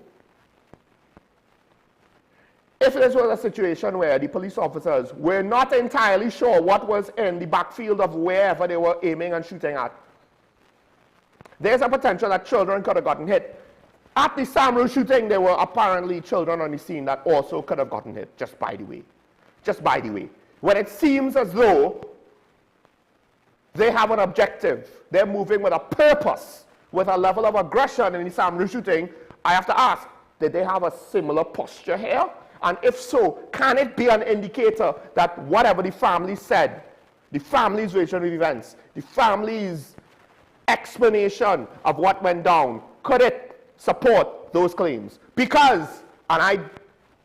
If this was a situation where the police officers were not entirely sure what was in the backfield of wherever they were aiming and shooting at, there's a potential that children could have gotten hit. At the Samaru shooting, there were apparently children on the scene that also could have gotten hit, just by the way. Just by the way. When it seems as though they have an objective, they're moving with a purpose, with a level of aggression in the Samaru shooting, I have to ask, did they have a similar posture here? And if so, can it be an indicator that whatever the family said, the family's version of events, the family's explanation of what went down, could it support those claims? Because, and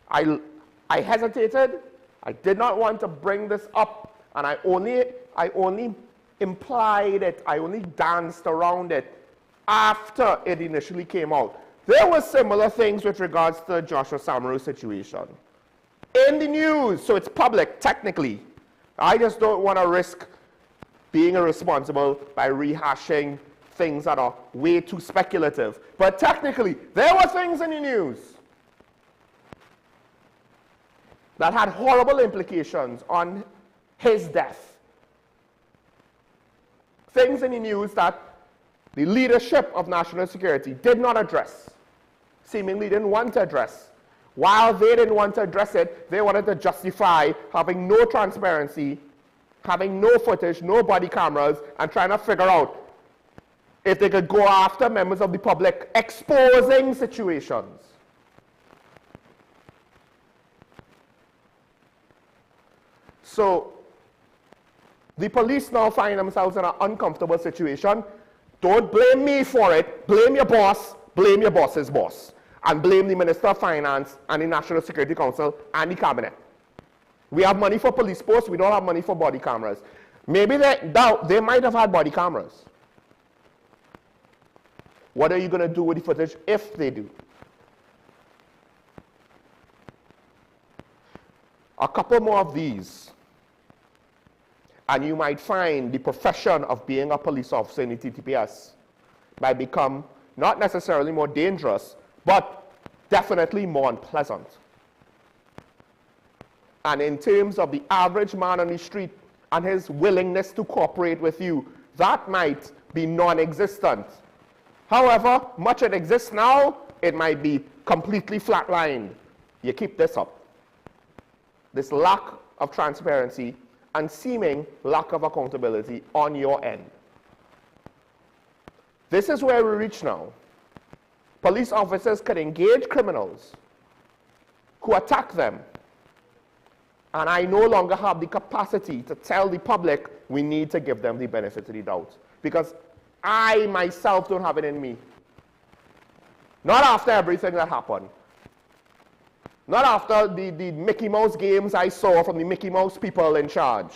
I hesitated, I did not want to bring this up, and I only implied it, I only danced around it after it initially came out. There were similar things with regards to the Joshua Samaru situation. In the news, so it's public, technically. I just don't want to risk being irresponsible by rehashing things that are way too speculative. But technically, there were things in the news that had horrible implications on his death. Things in the news that the leadership of national security did not address, seemingly didn't want to address. While they didn't want to address it, they wanted to justify having no transparency, having no footage, no body cameras, and trying to figure out if they could go after members of the public, exposing situations. So the police now find themselves in an uncomfortable situation. Don't blame me for it. Blame your boss, blame your boss's boss, and blame the Minister of Finance and the National Security Council and the Cabinet. We have money for police posts, we don't have money for body cameras. Maybe they might have had body cameras. What are you going to do with the footage if they do? A couple more of these, and you might find the profession of being a police officer in the TTPS might become not necessarily more dangerous, but definitely more unpleasant. And in terms of the average man on the street and his willingness to cooperate with you, that might be non-existent. However, much it exists now, it might be completely flatlined. You keep this up. This lack of transparency and seeming lack of accountability on your end. This is where we reach now. Police officers could engage criminals who attack them, and I no longer have the capacity to tell the public we need to give them the benefit of the doubt, because I myself don't have it in me. Not after everything that happened. Not after the Mickey Mouse games I saw from the Mickey Mouse people in charge.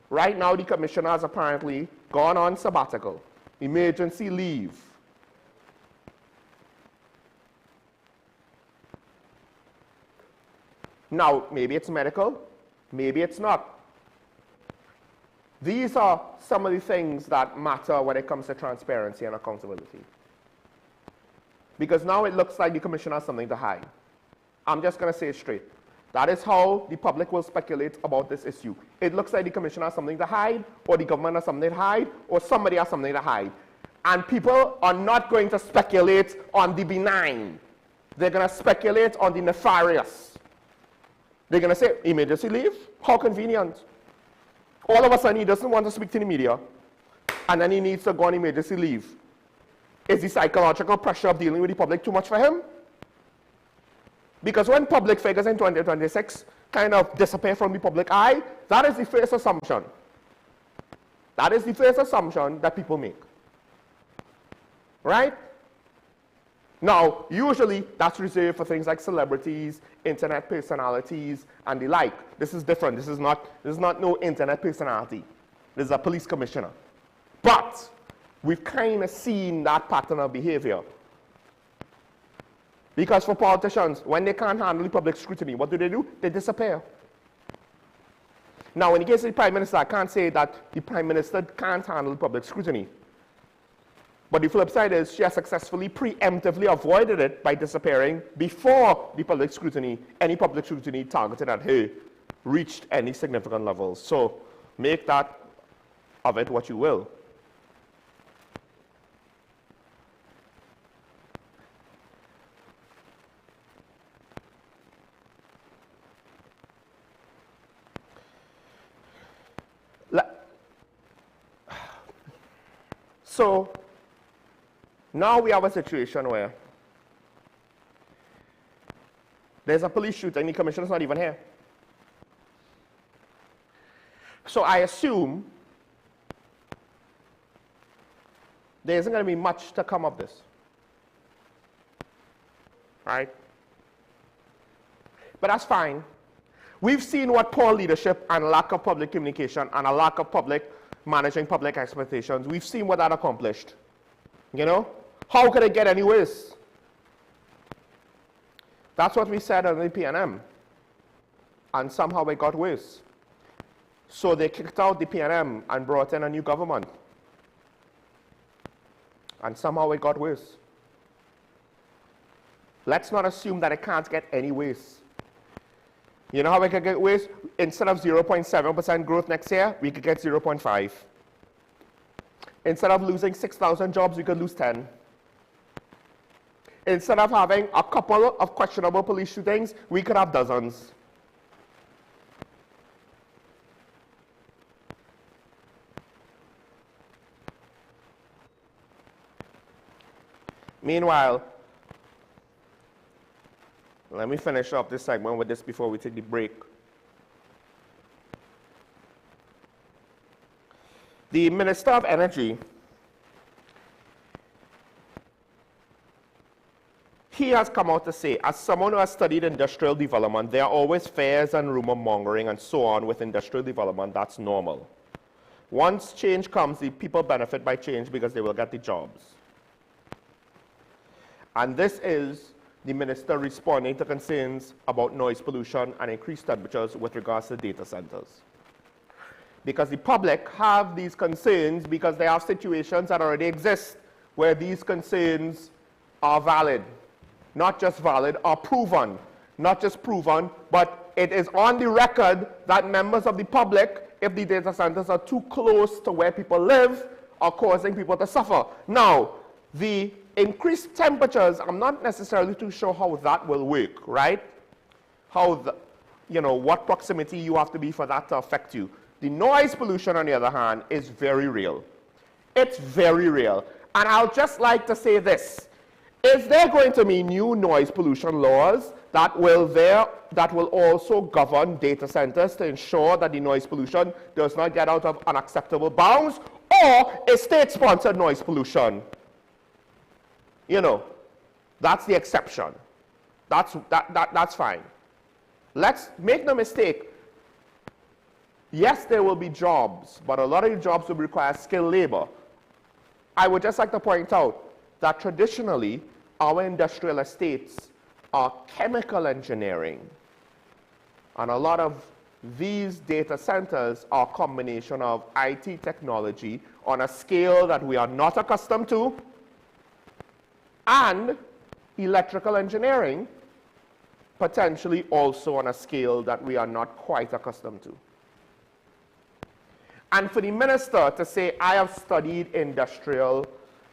Right now, the commissioner has apparently gone on sabbatical, emergency leave. Now, maybe it's medical, maybe it's not. These are some of the things that matter when it comes to transparency and accountability. Because now it looks like the commissioner has something to hide. I'm just going to say it straight. That is how the public will speculate about this issue. It looks like the commissioner has something to hide, or the government has something to hide, or somebody has something to hide. And people are not going to speculate on the benign. They're going to speculate on the nefarious. They're going to say, emergency leave? How convenient. All of a sudden, he doesn't want to speak to the media, and then he needs to go on emergency leave. Is the psychological pressure of dealing with the public too much for him? Because when public figures in 2026 kind of disappear from the public eye, that is the first assumption. That is the first assumption that people make. Right? Now, usually that's reserved for things like celebrities, internet personalities, and the like. This is different. This is not no internet personality. This is a police commissioner. But we've kind of seen that pattern of behavior. Because for politicians, when they can't handle the public scrutiny, what do? They disappear. Now, in the case of the Prime Minister, I can't say that the Prime Minister can't handle public scrutiny. But the flip side is she has successfully preemptively avoided it by disappearing before the public scrutiny, any public scrutiny targeted at her, reached any significant levels. So make that of it what you will. So now we have a situation where there's a police shooting, the commissioner's not even here. So I assume there isn't going to be much to come of this. Right? But that's fine. We've seen what poor leadership and lack of public communication and a lack of managing public expectations, we've seen what that accomplished. You know? How could it get any worse? That's what we said on the PNM. And somehow it got worse. So they kicked out the PNM and brought in a new government. And somehow it got worse. Let's not assume that it can't get any worse. You know how it could get worse? Instead of 0.7% growth next year, we could get 0.5. Instead of losing 6,000 jobs, we could lose 10. Instead of having a couple of questionable police shootings, we could have dozens. Meanwhile, let me finish up this segment with this before we take the break. The Minister of Energy, he has come out to say, as someone who has studied industrial development, there are always fears and rumor mongering and so on with industrial development. That's normal. Once change comes, the people benefit by change because they will get the jobs. And this is the minister responding to concerns about noise pollution and increased temperatures with regards to data centers. Because the public have these concerns because they have situations that already exist where these concerns are valid. Not just valid, are proven. Not just proven, but it is on the record that members of the public, if the data centers are too close to where people live, are causing people to suffer. Now, the increased temperatures, I'm not necessarily too sure how that will work, right? What proximity you have to be for that to affect you. The noise pollution, on the other hand, is very real. It's very real. And I'll just like to say this. Is there going to be new noise pollution laws that will also govern data centers to ensure that the noise pollution does not get out of unacceptable bounds, or is state-sponsored noise pollution? You know, that's the exception. That's fine. Let's make no mistake. Yes, there will be jobs, but a lot of the jobs will require skilled labor. I would just like to point out that traditionally, our industrial estates are chemical engineering. And a lot of these data centers are a combination of IT technology on a scale that we are not accustomed to, and electrical engineering, potentially also on a scale that we are not quite accustomed to. And for the minister to say, I have studied industrial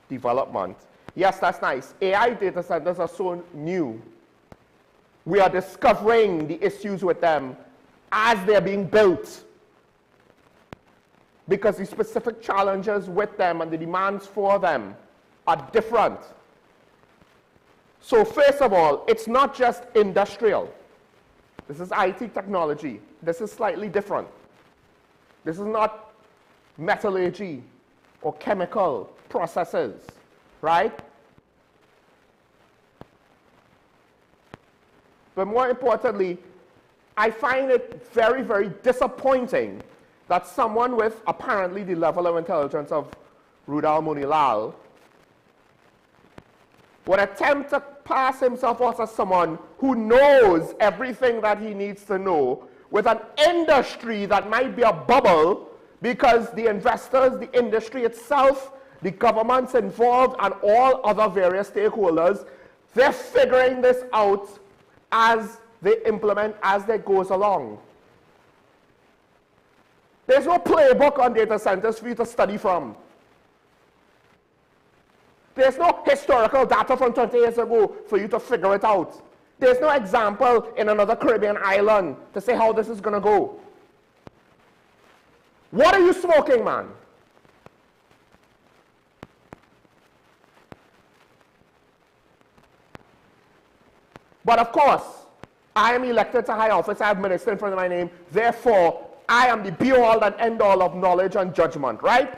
development, yes, that's nice. AI data centers are so new. We are discovering the issues with them as they're being built, because the specific challenges with them and the demands for them are different. So first of all, it's not just industrial. This is IT technology. This is slightly different. This is not metallurgy or chemical processes, right? But more importantly, I find it very, very disappointing that someone with apparently the level of intelligence of Rudal Munilal would attempt to pass himself off as someone who knows everything that he needs to know with an industry that might be a bubble, because the investors, the industry itself, the governments involved, and all other various stakeholders, they're figuring this out as they implement, as they goes along. There's no playbook on data centers for you to study from. There's no historical data from 20 years ago for you to figure it out. There's no example in another Caribbean island to say how this is going to go. What are you smoking, man? But of course, I am elected to high office, I have minister in front of my name, therefore, I am the be-all and end-all of knowledge and judgment, right?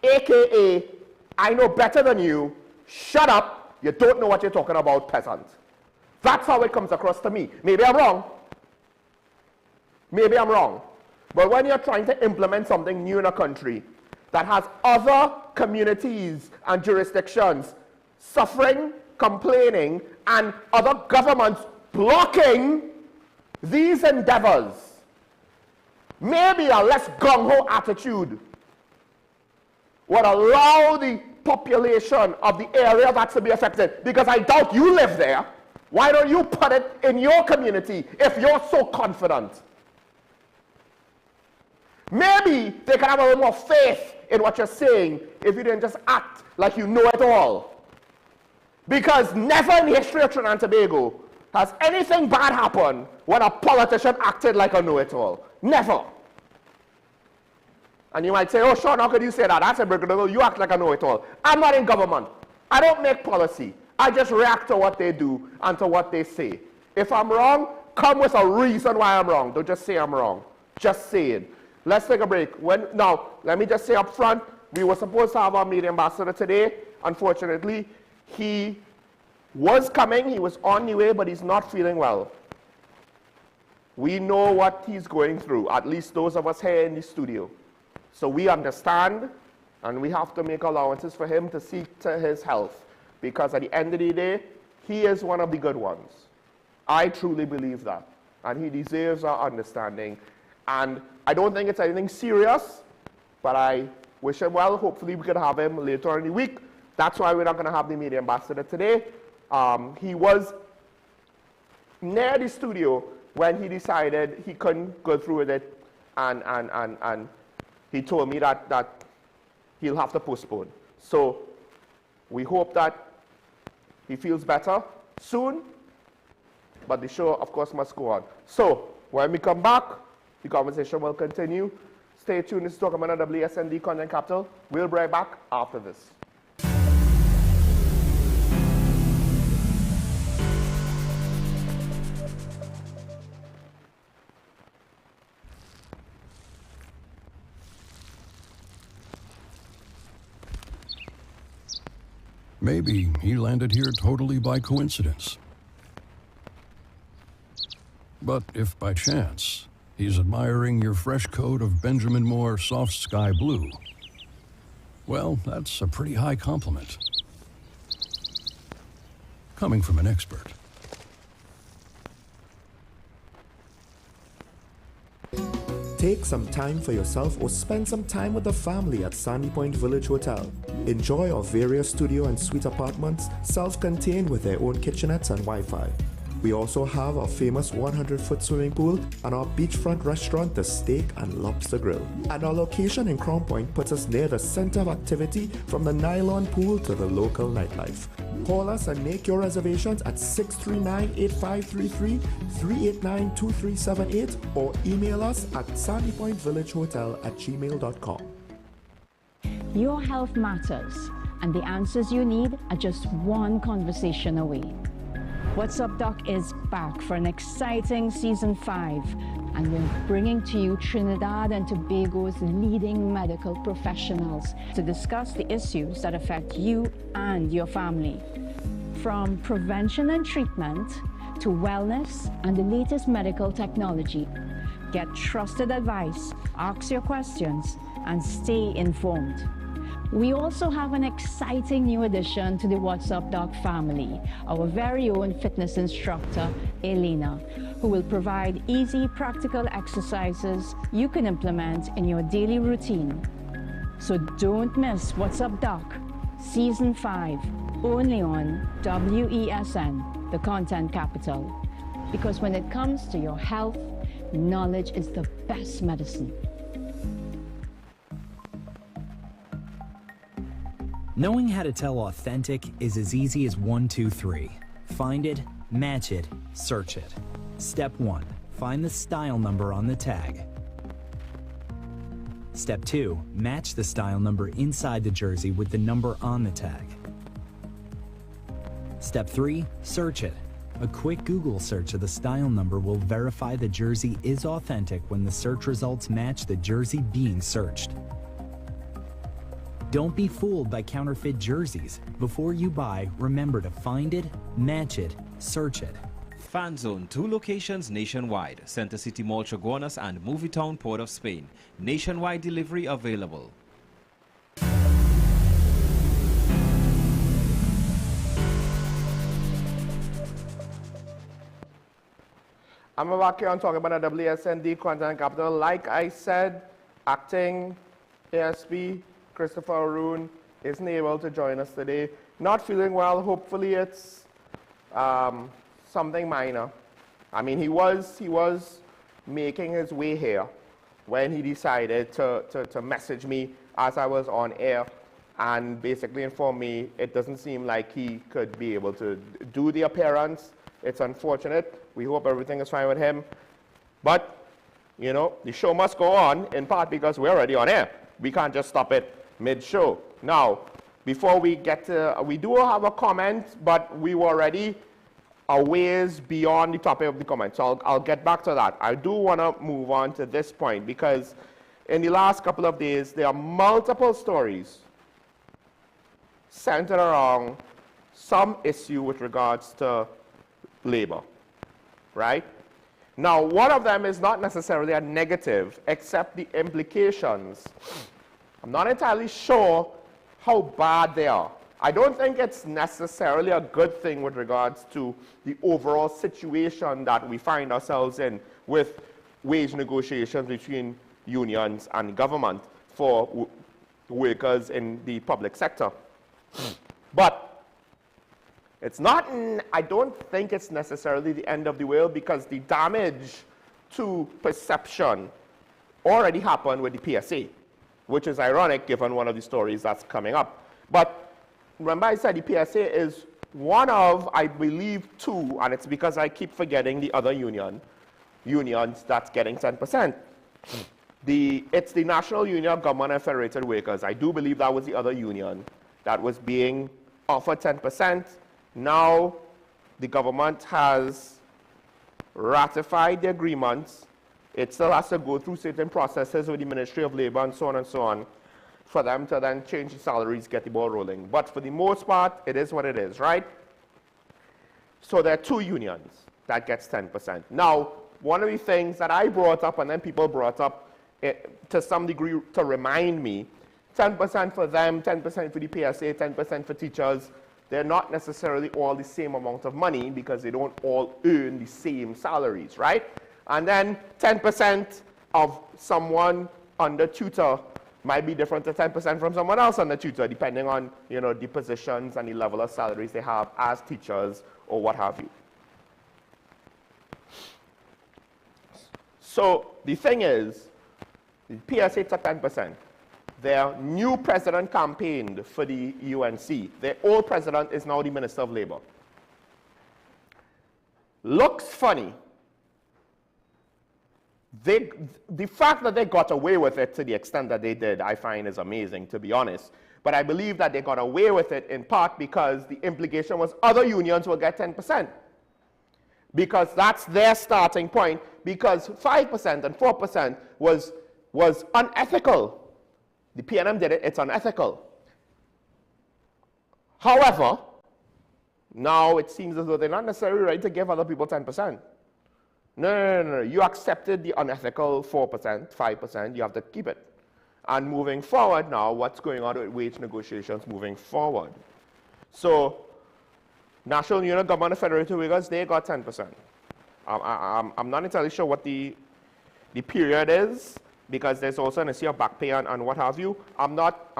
AKA, I know better than you, shut up, you don't know what you're talking about, peasant. That's how it comes across to me. Maybe I'm wrong. Maybe I'm wrong. But when you're trying to implement something new in a country that has other communities and jurisdictions suffering, complaining, and other governments blocking these endeavors, maybe a less gung-ho attitude would allow the population of the area that's to be affected, because I doubt you live there. Why don't you put it in your community if you're so confident? Maybe they can have a little more faith in what you're saying if you didn't just act like you know it all. Because never in the history of Trinidad and Tobago has anything bad happened when a politician acted like a know-it-all. Never. And you might say, oh, Sean, how could you say that? That's a brigadier. You act like a know-it-all. I'm not in government. I don't make policy. I just react to what they do and to what they say. If I'm wrong, come with a reason why I'm wrong. Don't just say I'm wrong. Just say it. Let's take a break. Now, let me just say up front, we were supposed to have our media ambassador today. Unfortunately, he was coming, he was on the way, but he's not feeling well. We know what he's going through, at least those of us here in the studio. So we understand, and we have to make allowances for him to see to his health, because at the end of the day, he is one of the good ones. I truly believe that, and he deserves our understanding. And I don't think it's anything serious, but I wish him well. Hopefully we could have him later in the week. That's why we're not going to have the media ambassador today. He was near the studio when he decided he couldn't go through with it, and he told me that he'll have to postpone. So we hope that he feels better soon, but the show, of course, must go on. So when we come back, the conversation will continue. Stay tuned. This is Talking About WSND Content Capital. We'll be right back after this. Maybe he landed here totally by coincidence. But if by chance he's admiring your fresh coat of Benjamin Moore soft sky blue, well, that's a pretty high compliment. Coming from an expert. Take some time for yourself or spend some time with the family at Sandy Point Village Hotel. Enjoy our various studio and suite apartments, self-contained with their own kitchenettes and Wi-Fi. We also have our famous 100-foot swimming pool and our beachfront restaurant, The Steak and Lobster Grill. And our location in Crown Point puts us near the center of activity from the nylon pool to the local nightlife. Call us and make your reservations at 639-8533, 389-2378 or email us at sandypointvillagehotel@gmail.com. Your health matters, and the answers you need are just one conversation away. What's Up Doc is back for an exciting season 5, and we're bringing to you Trinidad and Tobago's leading medical professionals to discuss the issues that affect you and your family. From prevention and treatment to wellness and the latest medical technology, get trusted advice, ask your questions, and stay informed. We also have an exciting new addition to the What's Up Doc family, our very own fitness instructor, Elena, who will provide easy, practical exercises you can implement in your daily routine. So don't miss What's Up Doc, Season 5, only on WESN, the content capital. Because when it comes to your health, knowledge is the best medicine. Knowing how to tell authentic is as easy as 1, 2, 3. Find it, match it, search it. Step 1. Find the style number on the tag. Step 2. Match the style number inside the jersey with the number on the tag. Step 3. Search it. A quick Google search of the style number will verify the jersey is authentic when the search results match the jersey being searched. Don't be fooled by counterfeit jerseys. Before you buy, remember to find it, match it, search it. Fan Zone, 2 locations nationwide. Center City Mall, Chaguanas and Movietown, Port of Spain. Nationwide delivery available. I'm back here on talking about the WSND content capital. Like I said, acting ASP Christopher Arun isn't able to join us today. Not feeling well. Hopefully it's something minor. I mean, he was making his way here when he decided to message me as I was on air and basically inform me it doesn't seem like he could be able to do the appearance. It's unfortunate. We hope everything is fine with him. But, you know, the show must go on, in part because we're already on air. We can't just stop it mid-show. Now, before we get to, we do have a comment, but we were already a ways beyond the topic of the comment. So I'll get back to that. I do want to move on to this point because in the last couple of days, there are multiple stories centered around some issue with regards to labor, right? Now, one of them is not necessarily a negative, except the implications. I'm not entirely sure how bad they are. I don't think it's necessarily a good thing with regards to the overall situation that we find ourselves in with wage negotiations between unions and government for workers in the public sector. But it's not, I don't think it's necessarily the end of the world because the damage to perception already happened with the PSA, which is ironic given one of the stories that's coming up. But remember I said the PSA is one of, I believe, 2, and it's because I keep forgetting the other unions that's getting 10%. It's the National Union of Government and Federated Workers. I do believe that was the other union that was being offered 10%. Now the government has ratified the agreements. It still has to go through certain processes with the Ministry of Labor and so on for them to then change the salaries, get the ball rolling. But for the most part, it is what it is, right? So there are 2 unions that gets 10%. Now, one of the things that I brought up and then people brought up to some degree to remind me, 10% for them, 10% for the PSA, 10% for teachers, they're not necessarily all the same amount of money because they don't all earn the same salaries, right? And then 10% of someone under tutor might be different to 10% from someone else on the tutor, depending on, you know, the positions and the level of salaries they have as teachers or what have you. So the thing is, the PSA took 10%. Their new president campaigned for the UNC. Their old president is now the Minister of Labor. Looks funny. The fact that they got away with it to the extent that they did, I find is amazing, to be honest. But I believe that they got away with it in part because the implication was other unions will get 10%. Because that's their starting point, because 5% and 4% was unethical. The PNM did it, it's unethical. However, now it seems as though they're not necessarily right to give other people 10%. No. You accepted the unethical 4%, 5%, you have to keep it. And moving forward now, what's going on with wage negotiations moving forward? So, National Union of Government of Federated Workers, they got 10%. I'm not entirely sure what the period is, because there's also an issue of back pay and what have you. I'm not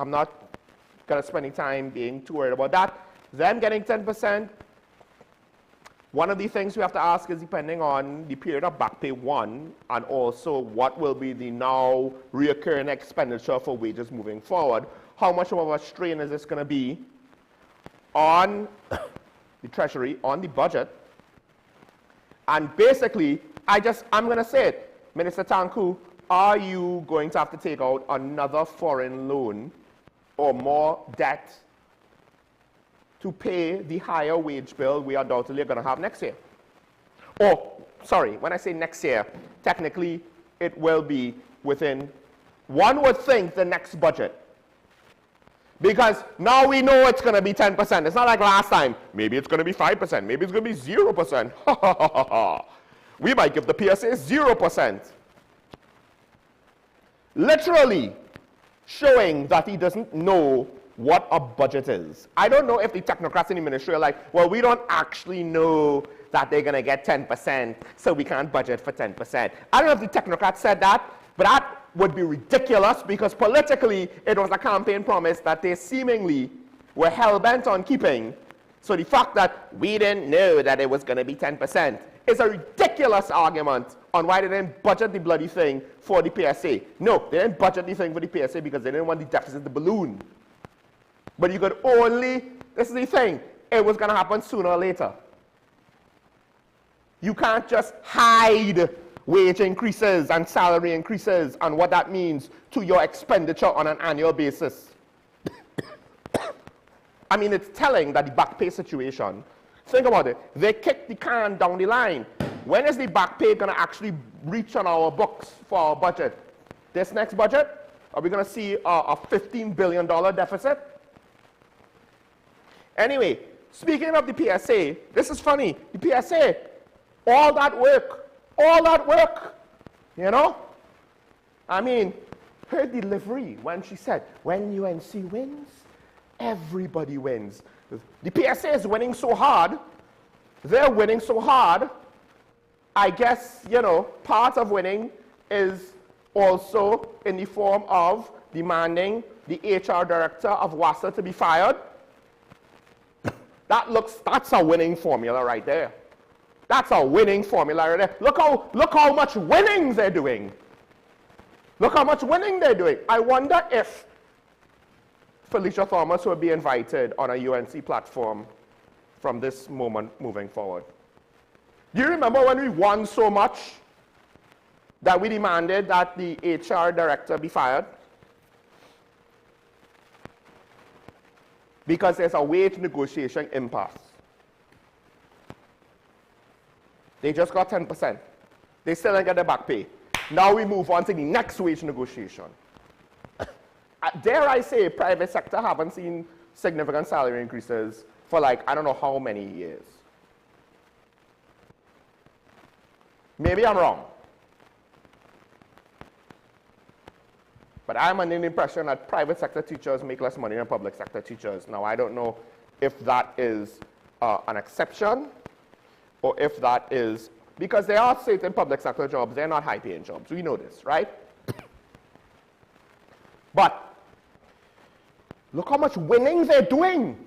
gonna spend any time being too worried about that. Them getting 10%, one of the things we have to ask is depending on the period of back pay one, and also what will be the now reoccurring expenditure for wages moving forward. How much of a strain is this gonna be on the Treasury, on the budget? And basically, I'm gonna say it, Minister Tanku, are you going to have to take out another foreign loan or more debt to pay the higher wage bill we undoubtedly are going to have next year? Or, sorry, when I say next year, technically it will be within, one would think, the next budget. Because now we know it's going to be 10%. It's not like last time. Maybe it's going to be 5%. Maybe it's going to be 0%. We might give the PSA 0%. Literally showing that he doesn't know what a budget is. I don't know if the technocrats in the ministry are like, well, we don't actually know that they're going to get 10%, so we can't budget for 10%. I don't know if the technocrats said that, but that would be ridiculous because politically it was a campaign promise that they seemingly were hell-bent on keeping. So the fact that we didn't know that it was going to be 10% is a ridiculous argument on why they didn't budget the bloody thing for the PSA. No, they didn't budget the thing for the PSA because they didn't want the deficit to balloon. But you could only, this is the thing, it was going to happen sooner or later. You can't just hide wage increases and salary increases and what that means to your expenditure on an annual basis. I mean, it's telling that the back pay situation, think about it, they kicked the can down the line. When is the back pay going to actually reach on our books for our budget? This next budget? Are we going to see a $15 billion deficit? Anyway, speaking of the PSA, this is funny. The PSA, all that work, you know? I mean, her delivery when she said, when UNC wins, everybody wins. The PSA is winning so hard, they're winning so hard, I guess, you know, part of winning is also in the form of demanding the HR director of WASA to be fired. That's a winning formula right there. That's a winning formula right there. Look how much winning they're doing. Look how much winning they're doing. I wonder if Felicia Thomas will be invited on a UNC platform from this moment moving forward. Do you remember when we won so much that we demanded that the HR director be fired? Because there's a wage negotiation impasse. They just got 10%. They still didn't get their back pay. Now we move on to the next wage negotiation. Dare I say, private sector haven't seen significant salary increases for like, I don't know how many years. Maybe I'm wrong. But I'm under the impression that private sector teachers make less money than public sector teachers. Now, I don't know if that is an exception or if that is, because there are certain public sector jobs, they're not high-paying jobs. We know this, right? But look how much winning they're doing.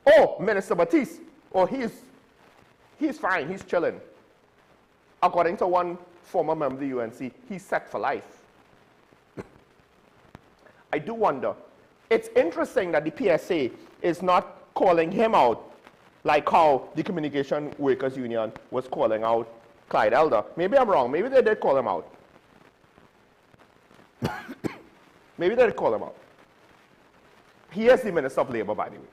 Oh, Minister Batiste, oh, he's fine, he's chilling. According to one former member of the UNC, he's set for life. I do wonder. It's interesting that the PSA is not calling him out like how the Communication Workers Union was calling out Clyde Elder. Maybe I'm wrong. Maybe they did call him out. Maybe they did call him out. He is the Minister of Labor, by the way.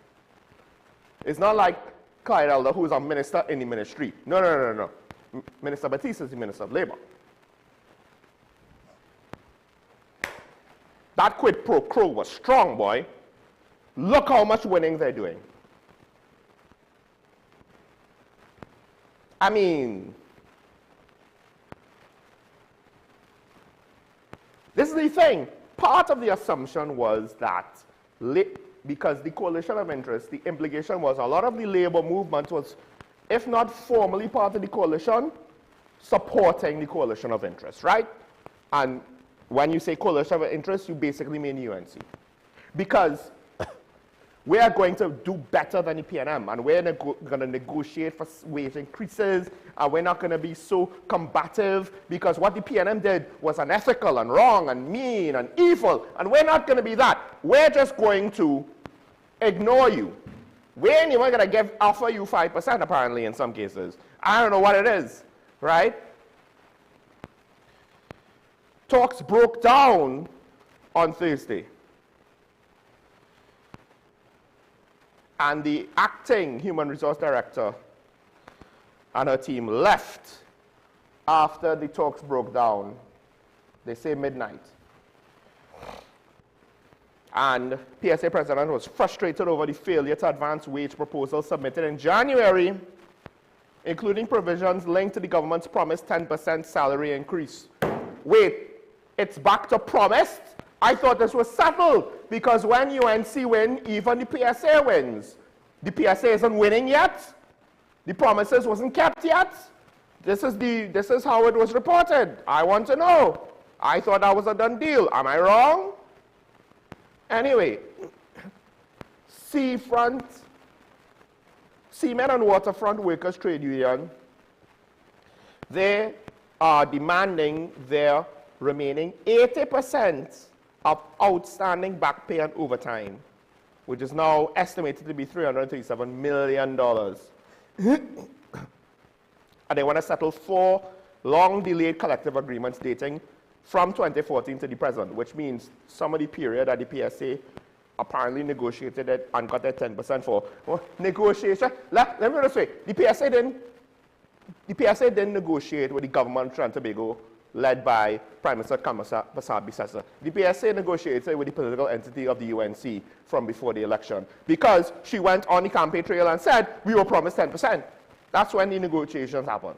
It's not like Clyde Elder, who is a minister in the ministry. No. Minister Batiste is the Minister of Labor. That quid pro quo was strong, boy. Look how much winning they're doing. I mean, this is the thing. Part of the assumption was that because the coalition of interest, the implication was a lot of the labor movement was, if not formally part of the coalition, supporting the coalition of interest, right? And when you say coalition of interest, you basically mean UNC. Because we are going to do better than the PNM, and we're going to negotiate for wage increases, and we're not going to be so combative, because what the PNM did was unethical and wrong and mean and evil, and we're not going to be that. We're just going to ignore you. We ain't even going to offer you 5% apparently in some cases. I don't know what it is, right? Talks broke down on Thursday. And the acting human resource director and her team left after the talks broke down. They say midnight. And PSA president was frustrated over the failure to advance wage proposals submitted in January, including provisions linked to the government's promised 10% salary increase. Wait, it's back to promised? I thought this was settled, because when UNC win, even the PSA wins. The PSA isn't winning yet. The promises wasn't kept yet. This is how it was reported. I want to know. I thought that was a done deal. Am I wrong? Anyway, Seamen and Waterfront Workers Trade Union, they are demanding their remaining 80% of outstanding back pay and overtime, which is now estimated to be $337 million. And they want to settle 4 long-delayed collective agreements dating from 2014 to the present, which means some of the period that the PSA apparently negotiated it and got their 10% for. Well, negotiation, let me just say, the PSA didn't negotiate with the government of Trinidad and Tobago, led by Prime Minister Kamasa Bissessa. The PSA negotiated with the political entity of the UNC from before the election, because she went on the campaign trail and said, we were promised 10%. That's when the negotiations happened.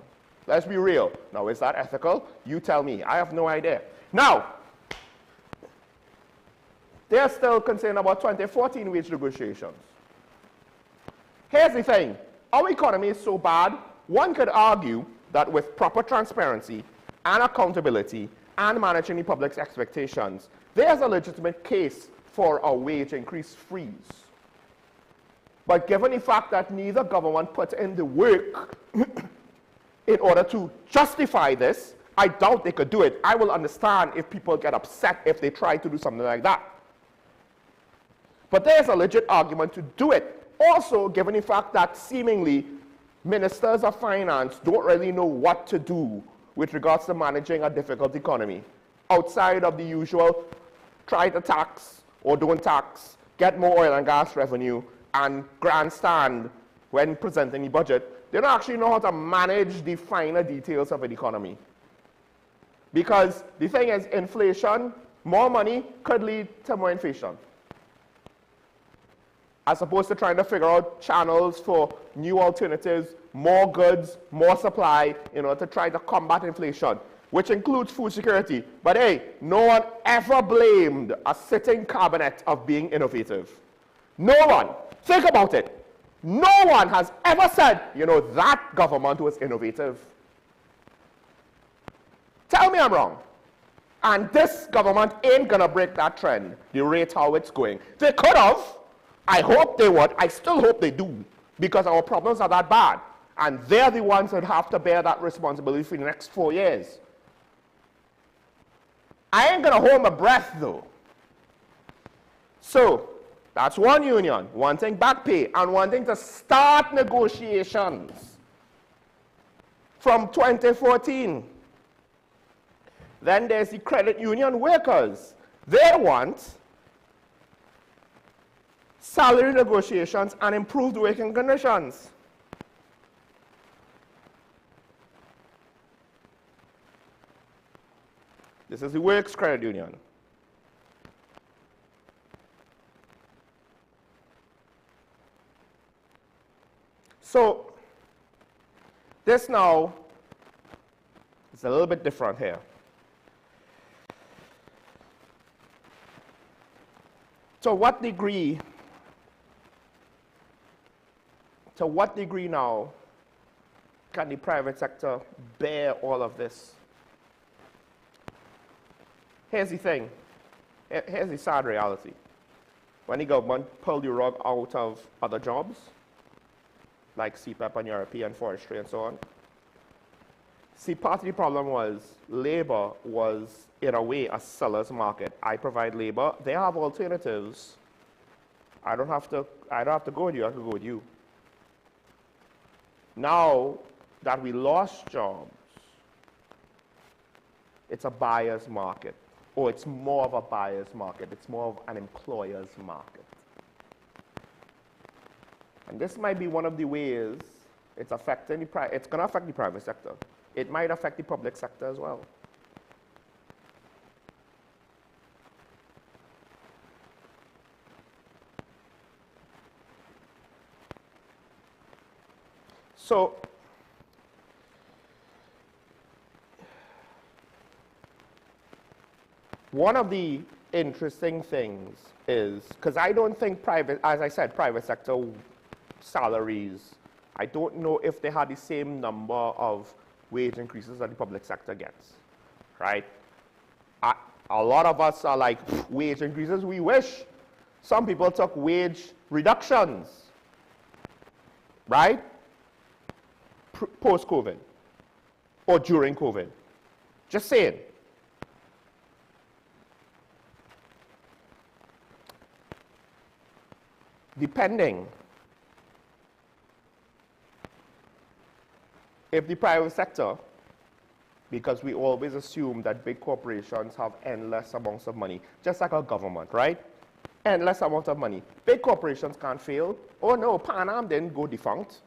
Let's be real. Now, is that ethical? You tell me. I have no idea. Now, they're still concerned about 2014 wage negotiations. Here's the thing. Our economy is so bad, one could argue that with proper transparency and accountability and managing the public's expectations, there's a legitimate case for a wage increase freeze. But given the fact that neither government put in the work in order to justify this, I doubt they could do it. I will understand if people get upset if they try to do something like that. But there's a legit argument to do it. Also, given the fact that seemingly ministers of finance don't really know what to do with regards to managing a difficult economy, outside of the usual try to tax or don't tax, get more oil and gas revenue, and grandstand when presenting the budget. They don't actually know how to manage the finer details of an economy. Because the thing is, inflation, more money could lead to more inflation. As opposed to trying to figure out channels for new alternatives, more goods, more supply, in order to try to combat inflation, which includes food security. But hey, no one ever blamed a sitting cabinet of being innovative. No one. Think about it. No one has ever said, you know, that government was innovative. Tell me I'm wrong. And this government ain't gonna break that trend, the rate how it's going. They could have. I hope they would. I still hope they do, because our problems are that bad. And they're the ones that have to bear that responsibility for the next 4 years. I ain't gonna hold my breath though. So, that's one union, wanting back pay, and wanting to start negotiations from 2014. Then there's the credit union workers. They want salary negotiations and improved working conditions. This is the Works Credit Union. So, this now is a little bit different here. To what degree now can the private sector bear all of this? Here's the thing. Here's the sad reality. When the government pulled the rug out of other jobs, like CPEP and European forestry and so on, see, part of the problem was labor was, in a way, a seller's market. I provide labor. They have alternatives. I don't have to go with you. I can go with you. Now that we lost jobs, it's a buyer's market. Or it's more of a buyer's market. It's more of an employer's market. And this might be one of the ways it's affecting it's going to affect the private sector. It might affect the public sector as well. So, one of the interesting things is, because I don't think as I said, private sector salaries, I don't know if they had the same number of wage increases that the public sector gets, right? A lot of us are like, wage increases, we wish. Some people took wage reductions, right? Post-COVID or during COVID. Just saying. Depending if the private sector, because we always assume that big corporations have endless amounts of money, just like our government, right? Endless amount of money. Big corporations can't fail. Oh no, Pan Am didn't go defunct.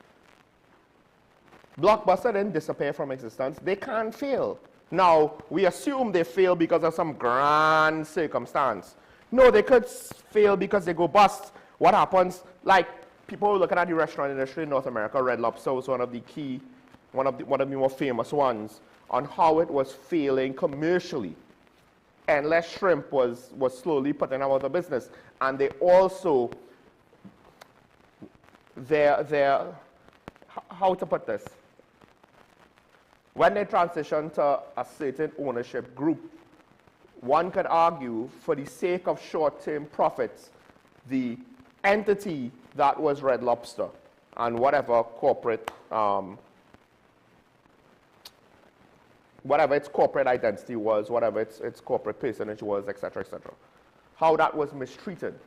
Blockbuster didn't disappear from existence. They can't fail. Now, we assume they fail because of some grand circumstance. No, they could fail because they go bust. What happens, like people looking at the restaurant industry in North America, Red Lobster was one of the more famous ones on how it was failing commercially. Endless Shrimp was slowly putting them out of business. And they also, how to put this? When they transitioned to a certain ownership group, one could argue, for the sake of short-term profits, the entity that was Red Lobster and whatever corporate, whatever its corporate identity was, whatever its corporate personage was, etc., etc., how that was mistreated.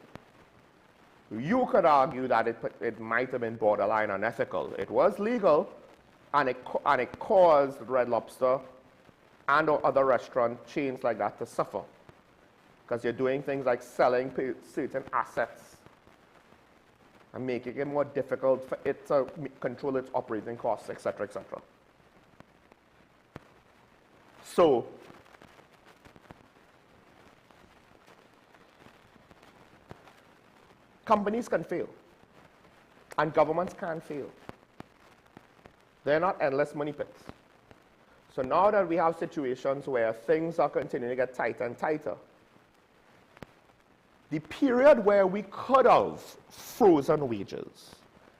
You could argue that it might have been borderline unethical. It was legal, and it caused Red Lobster and or other restaurant chains like that to suffer, because you're doing things like selling certain assets and making it more difficult for it to control its operating costs, etc., etc. So, companies can fail, and governments can fail. They're not endless money pits. So now that we have situations where things are continuing to get tighter and tighter, the period where we could have frozen wages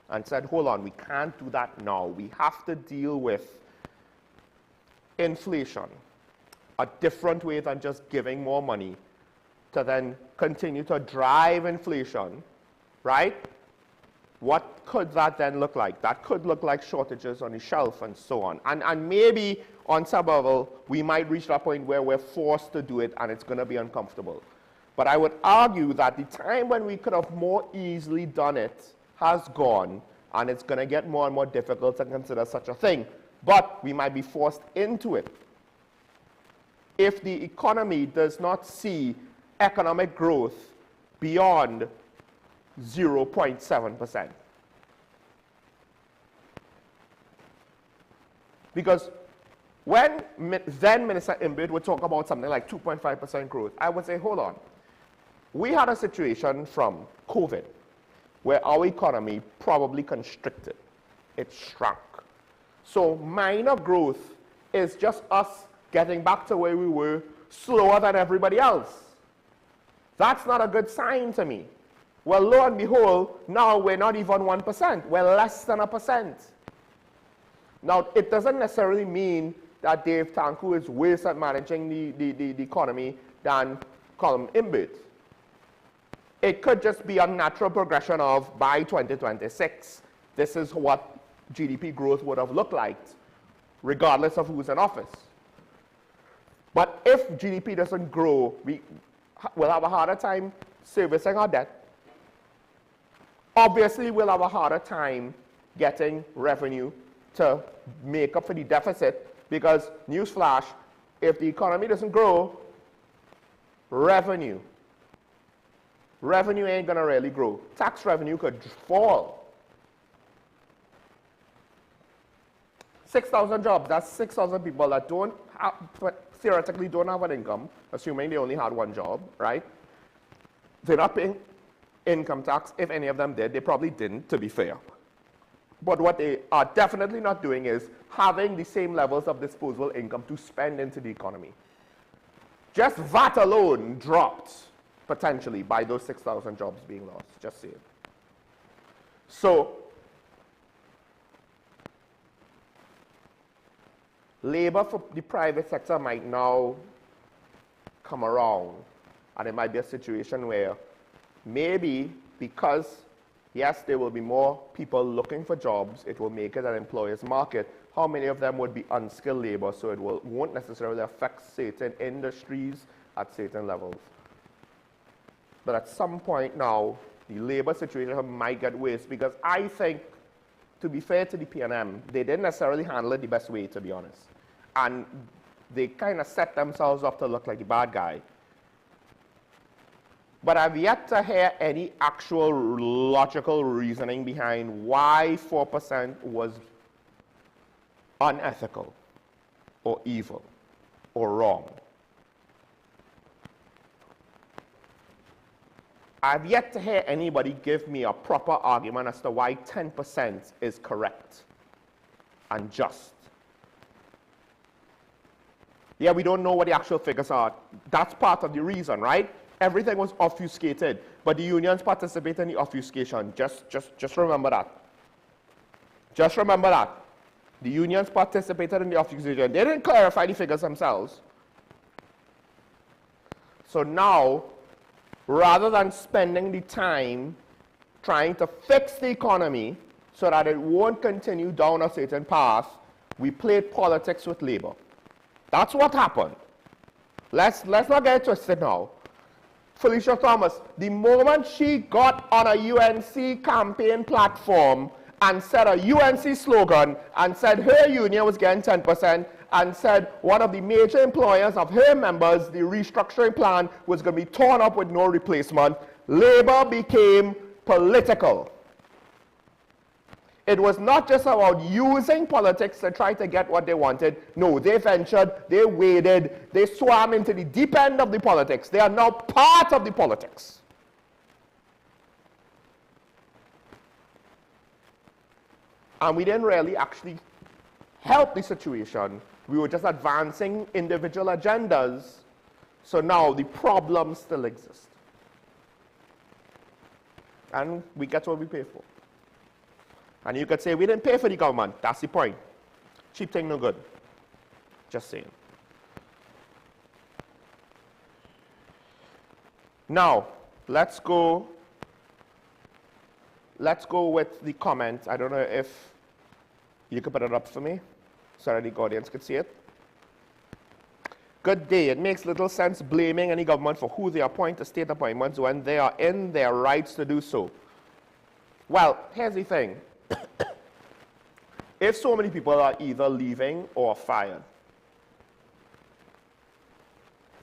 and said, hold on, we can't do that now. We have to deal with inflation. a different way than just giving more money to then continue to drive inflation, right? What could that then look like? That could look like shortages on the shelf and so on. And maybe on some level, we might reach that point where we're forced to do it and it's going to be uncomfortable. But I would argue that the time when we could have more easily done it has gone, and it's going to get more and more difficult to consider such a thing. But we might be forced into it. If the economy does not see economic growth beyond 0.7%. Because when then Minister Imbit would talk about something like 2.5% growth, I would say, hold on. We had a situation from COVID where our economy probably constricted. It shrunk. So minor growth is just us getting back to where we were slower than everybody else. That's not a good sign to me. Well, lo and behold, now we're not even 1%. We're less than 1%. Now, it doesn't necessarily mean that Dave Tanku is worse at managing the economy than Colin Imbit. It could just be a natural progression of, by 2026, this is what GDP growth would have looked like, regardless of who's in office. But if GDP doesn't grow, we'll have a harder time servicing our debt. Obviously, we'll have a harder time getting revenue to make up for the deficit because, newsflash, if the economy doesn't grow, revenue ain't going to really grow. Tax revenue could fall. 6,000 jobs, that's 6,000 people that theoretically don't have an income, assuming they only had one job, right? They're not paying income tax. If any of them did, they probably didn't, to be fair. But what they are definitely not doing is having the same levels of disposable income to spend into the economy. Just VAT alone dropped, potentially, by those 6,000 jobs being lost, just saying. So, labor for the private sector might now come around, and it might be a situation where maybe because, yes, there will be more people looking for jobs, it will make it an employer's market. How many of them would be unskilled labor, so it won't necessarily affect certain industries at certain levels. But at some point now, the labor situation might get worse, because I think, to be fair to the PNM, they didn't necessarily handle it the best way, to be honest. And they kind of set themselves up to look like the bad guy. But I've yet to hear any actual logical reasoning behind why 4% was unethical or evil or wrong. I've yet to hear anybody give me a proper argument as to why 10% is correct and just. Yeah, we don't know what the actual figures are. That's part of the reason, right? Everything was obfuscated, but the unions participate in the obfuscation. Just remember that. Just remember that. The unions participated in the obfuscation. They didn't clarify the figures themselves. So now, rather than spending the time trying to fix the economy so that it won't continue down a certain path, we played politics with labor. That's what happened. Let's not get it twisted now. Felicia Thomas, the moment she got on a UNC campaign platform and said a UNC slogan and said her union was getting 10% and said one of the major employers of her members, the restructuring plan, was going to be torn up with no replacement, labor became political. It was not just about using politics to try to get what they wanted. No, they ventured, they waded, they swam into the deep end of the politics. They are now part of the politics. And we didn't really actually help the situation. We were just advancing individual agendas. So now the problems still exist. And we get what we pay for. And you could say, we didn't pay for the government. That's the point. Cheap thing, no good. Just saying. Now, let's go with the comment. I don't know if you could put it up for me so that the audience could see it. Good day. It makes little sense blaming any government for who they appoint to state appointments when they are in their rights to do so. Well, here's the thing. If so many people are either leaving or fired,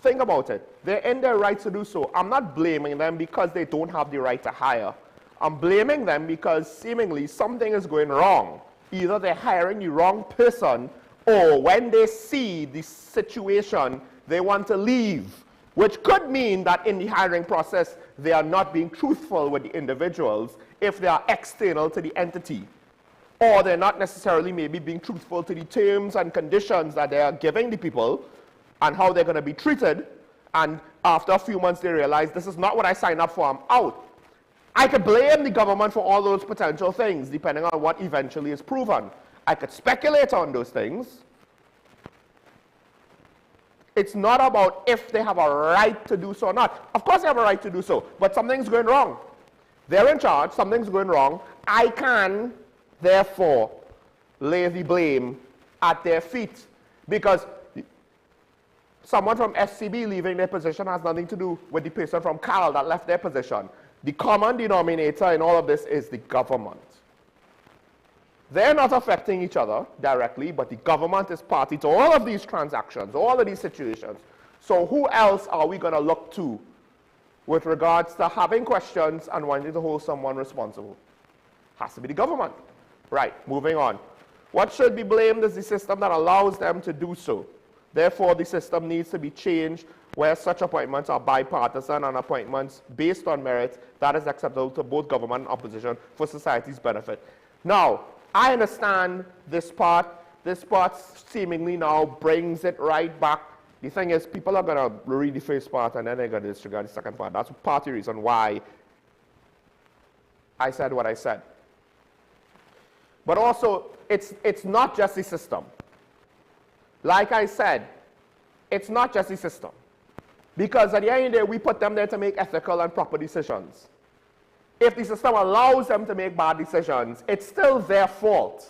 think about it. They're in their rights to do so. I'm not blaming them because they don't have the right to hire. I'm blaming them because seemingly something is going wrong. Either they're hiring the wrong person, or when they see the situation, they want to leave, which could mean that in the hiring process, they are not being truthful with the individuals if they are external to the entity. Or they're not necessarily maybe being truthful to the terms and conditions that they are giving the people and how they're going to be treated. And after a few months, they realize this is not what I signed up for, I'm out. I could blame the government for all those potential things, depending on what eventually is proven. I could speculate on those things. It's not about if they have a right to do so or not. Of course they have a right to do so, but something's going wrong. They're in charge, something's going wrong. I can, therefore, lay the blame at their feet, because someone from SCB leaving their position has nothing to do with the person from CAL that left their position. The common denominator in all of this is the government. They're not affecting each other directly, but the government is party to all of these transactions, all of these situations. So who else are we going to look to with regards to having questions and wanting to hold someone responsible? Has to be the government. Right, moving on. What should be blamed is the system that allows them to do so. Therefore, the system needs to be changed where such appointments are bipartisan and appointments based on merit that is acceptable to both government and opposition for society's benefit. Now, I understand this part. This part seemingly now brings it right back. The thing is, people are going to read the first part and then they're going to disregard the second part. That's part of the reason why I said what I said. But also, it's not just the system. Like I said, it's not just the system. Because at the end of the day, we put them there to make ethical and proper decisions. If the system allows them to make bad decisions, it's still their fault.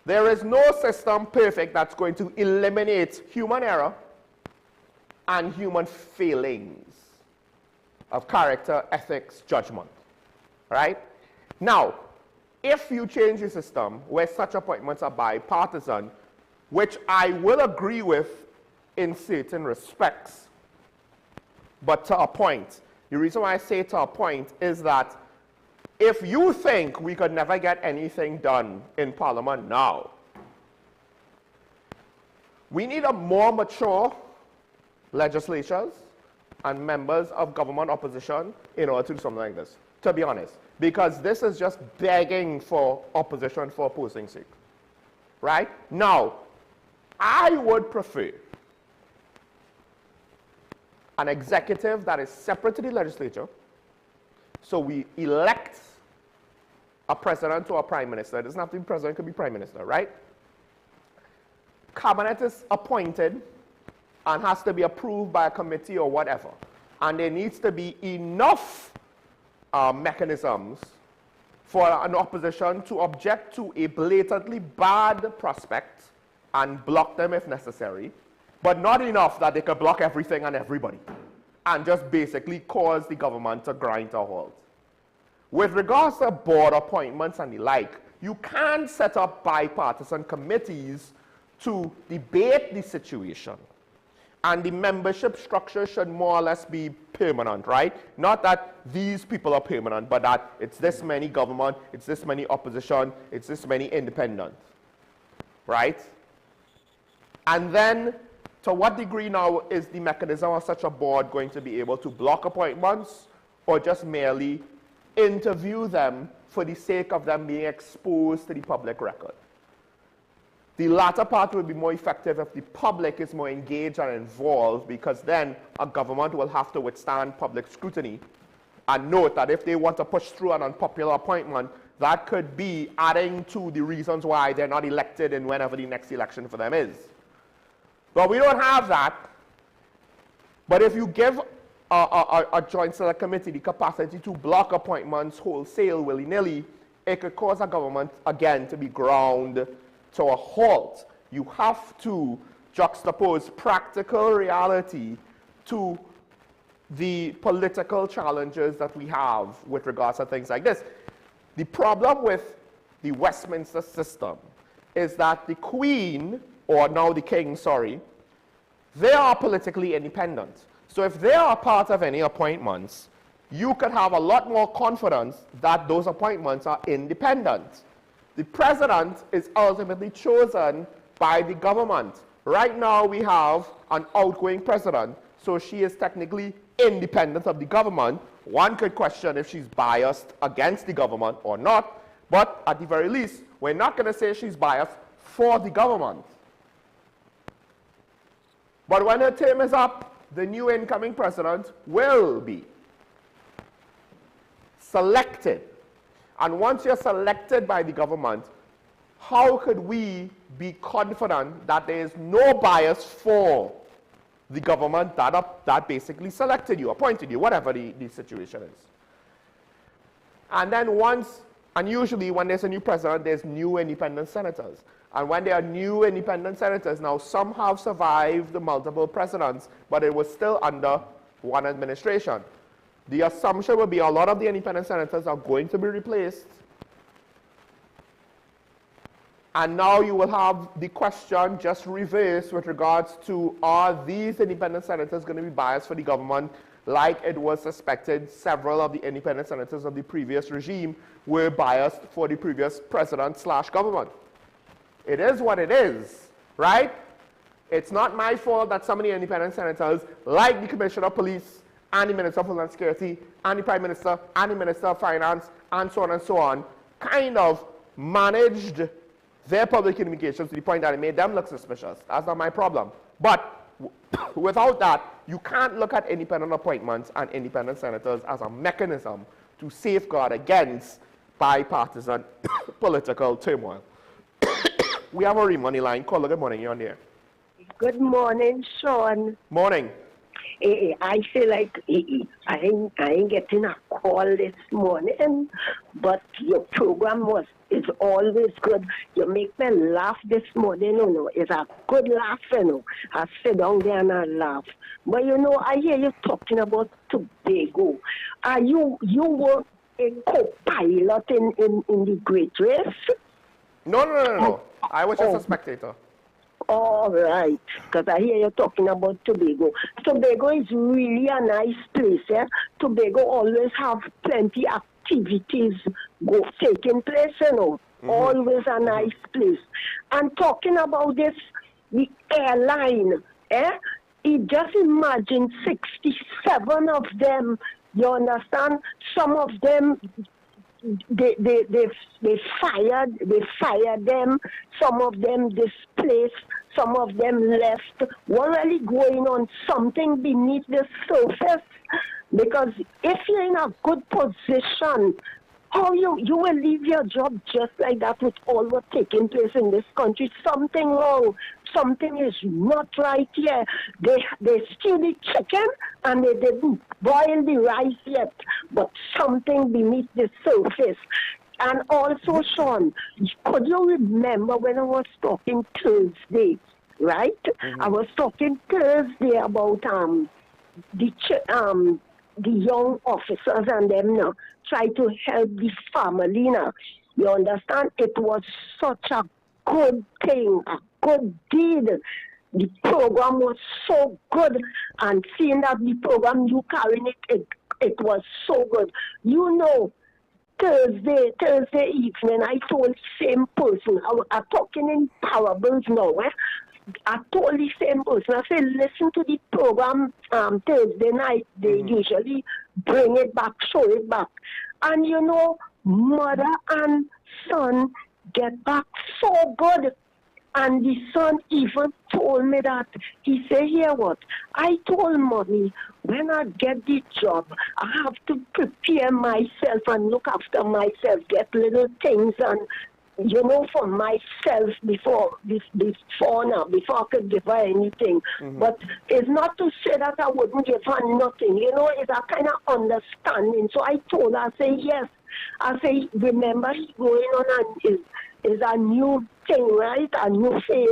There is no system perfect that's going to eliminate human error and human failings of character, ethics, judgment. Right? Now, if you change the system where such appointments are bipartisan, which I will agree with in certain respects, but to a point. The reason why I say to a point is that if you think we could never get anything done in Parliament now, we need a more mature legislatures and members of government opposition in order to do something like this, to be honest. Because this is just begging for opposition for opposing's sake. Right? Now, I would prefer an executive that is separate to the legislature. So we elect a president or a prime minister. It doesn't have to be president, it could be prime minister, right? Cabinet is appointed and has to be approved by a committee or whatever. And there needs to be enough mechanisms for an opposition to object to a blatantly bad prospect and block them if necessary, but not enough that they could block everything and everybody and just basically cause the government to grind to a halt. With regards to board appointments and the like, you can set up bipartisan committees to debate the situation. And the membership structure should more or less be permanent, right? Not that these people are permanent, but that it's this many government, it's this many opposition, it's this many independent, right? And then, to what degree now is the mechanism of such a board going to be able to block appointments or just merely interview them for the sake of them being exposed to the public record? The latter part will be more effective if the public is more engaged and involved, because then a government will have to withstand public scrutiny and note that if they want to push through an unpopular appointment, that could be adding to the reasons why they're not elected in whenever the next election for them is. But we don't have that. But if you give a joint select committee the capacity to block appointments wholesale, willy-nilly, it could cause a government, again, to be ground to a halt. You have to juxtapose practical reality to the political challenges that we have with regards to things like this. The problem with the Westminster system is that the Queen, or now the King, sorry, they are politically independent. So if they are part of any appointments, you could have a lot more confidence that those appointments are independent. The president is ultimately chosen by the government. Right now we have an outgoing president, so she is technically independent of the government. One could question if she's biased against the government or not, but at the very least, we're not going to say she's biased for the government. But when her term is up, the new incoming president will be selected. And once you're selected by the government, how could we be confident that there is no bias for the government that basically selected you, appointed you, whatever the situation is? And then usually when there's a new president, there's new independent senators. And when there are new independent senators, now some have survived the multiple presidents, but it was still under one administration. The assumption would be a lot of the independent senators are going to be replaced. And now you will have the question just reversed with regards to, are these independent senators going to be biased for the government, like it was suspected several of the independent senators of the previous regime were biased for the previous president/government. It is what it is, right? It's not my fault that some of the independent senators, like the Commissioner of Police, and the Minister of Homeland Security, and the Prime Minister, and the Minister of Finance, and so on, kind of managed their public communications to the point that it made them look suspicious. That's not my problem. But without that, you can't look at independent appointments and independent senators as a mechanism to safeguard against bipartisan political turmoil. We have a money line. Caller, good morning. You're on there. Good morning, Sean. Morning. I feel like I ain't getting a call this morning, but your program is always good. You make me laugh this morning, you know. It's a good laugh, you know. I sit down there and I laugh. But you know, I hear you talking about Tobago. You were a co-pilot in the Great Race? No. I was just a spectator. All right, because I hear you talking about Tobago. Tobago is really a nice place. Yeah? Tobago always have plenty activities taking place, you know. Always a nice place. And talking about this, the airline, you just imagine 67 of them, you understand? Some of them, they fired them, some of them displaced, some of them left. What really going on? Something beneath the surface? Because if you're in a good position, how you will leave your job just like that with all what's taking place in this country? Something wrong. Something is not right here. They steal the chicken and they didn't boil the rice yet, but something beneath the surface. And also, Sean, could you remember when I was talking Thursday, right? I was talking Thursday about the young officers and them now try to help the family now. You understand? It was such a good thing, a good deed. The program was so good, and seeing that the program you carrying it was so good. You know, Thursday evening, I told the same person, I'm talking in parables now, I told the same person, I said, listen to the program Thursday night. They usually bring it back, show it back. And you know, mother and son get back so good. And the son even told me that, he said, hear what, I told mommy, when I get the job, I have to prepare myself and look after myself, get little things and you know, for myself before I could give her anything. But it's not to say that I wouldn't give her nothing. You know, it's a kind of understanding. So I told her, I say, yes. I say, remember, he's going on and is a new thing, right? A new phase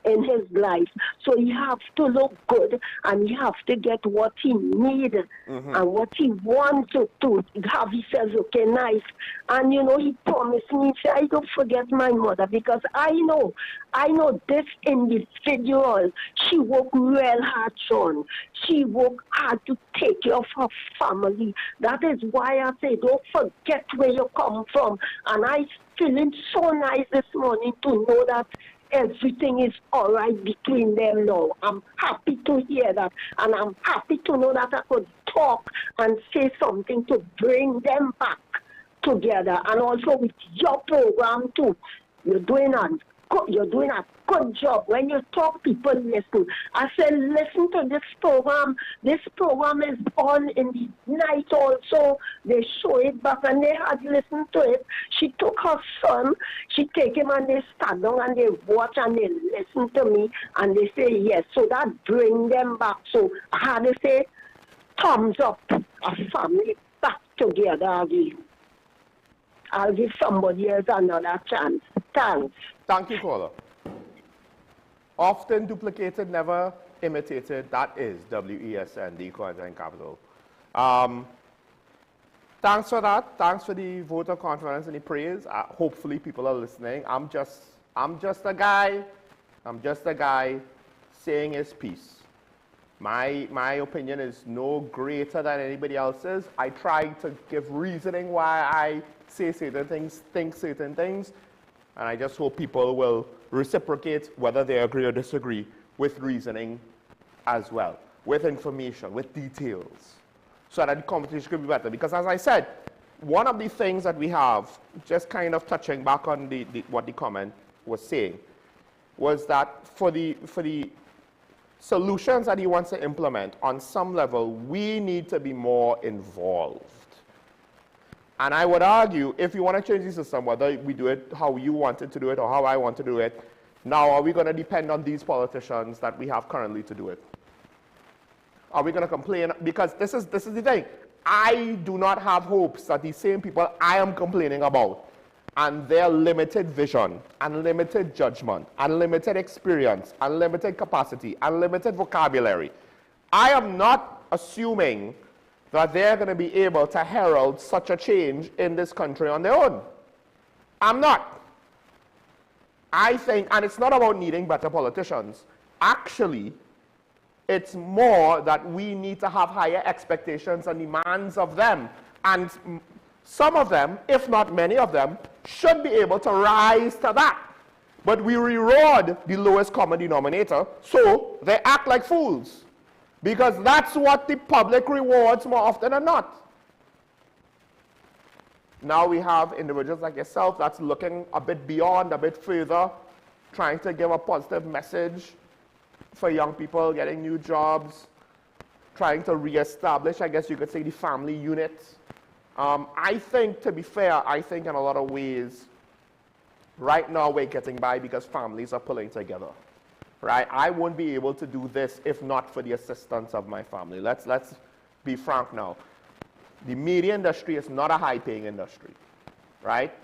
in his life. So he have to look good and he have to get what he needs and what he wants to have. He says, okay, nice. And you know, he promised me, say, I don't forget my mother, because I know this individual, she worked real hard, Sean. She worked hard to take care of her family. That is why I say, don't forget where you come from. And I feeling so nice this morning to know that everything is all right between them now. I'm happy to hear that. And I'm happy to know that I could talk and say something to bring them back together. And also with your program too. You're doing a good job. When you talk, people listen. I said, listen to this program. This program is on in the night also. They show it back and they had listened to it. She took her son, she take him and they stand down and they watch and they listen to me and they say yes. So that bring them back. So I had to say, thumbs up, a family back together again. I'll give somebody else another chance. Thanks. Thank you, caller. Often duplicated, never imitated. That is WESN, the Equine Capital. Thanks for that. Thanks for the vote of confidence and the praise. Hopefully people are listening. I'm just a guy. I'm just a guy saying his piece. My opinion is no greater than anybody else's. I try to give reasoning why I say certain things, think certain things, and I just hope people will reciprocate whether they agree or disagree with reasoning as well, with information, with details, so that the conversation could be better. Because as I said, one of the things that we have, just kind of touching back on what the comment was saying, was that for the solutions that he wants to implement, on some level, we need to be more involved. And I would argue, if you want to change the system, whether we do it how you wanted to do it or how I want to do it, now are we going to depend on these politicians that we have currently to do it? Are we going to complain? Because this is the thing. I do not have hopes that these same people I am complaining about and their limited vision, unlimited judgment, unlimited experience, unlimited capacity, unlimited vocabulary. I am not assuming that they're going to be able to herald such a change in this country on their own. I'm not. I think, and it's not about needing better politicians. Actually, it's more that we need to have higher expectations and demands of them. And some of them, if not many of them, should be able to rise to that. But we reward the lowest common denominator, so they act like fools. Because that's what the public rewards more often than not. Now we have individuals like yourself that's looking a bit beyond, a bit further, trying to give a positive message for young people getting new jobs, trying to reestablish, I guess you could say, the family unit. I think, to be fair, I think in a lot of ways, right now we're getting by because families are pulling together. Right? I won't be able to do this if not for the assistance of my family. Let's be frank now. The media industry is not a high-paying industry, right?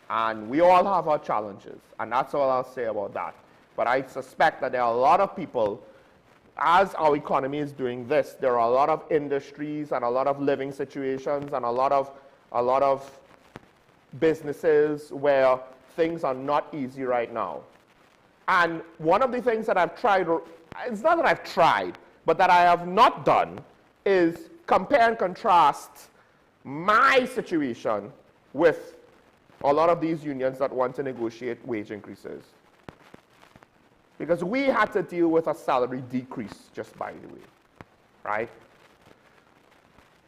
And we all have our challenges, and that's all I'll say about that. But I suspect that there are a lot of people, as our economy is doing this, there are a lot of industries and a lot of living situations and a lot of businesses where things are not easy right now. And one of the things that I've tried, it's not that I've tried, but that I have not done, is compare and contrast my situation with a lot of these unions that want to negotiate wage increases. Because we had to deal with a salary decrease, just by the way, right?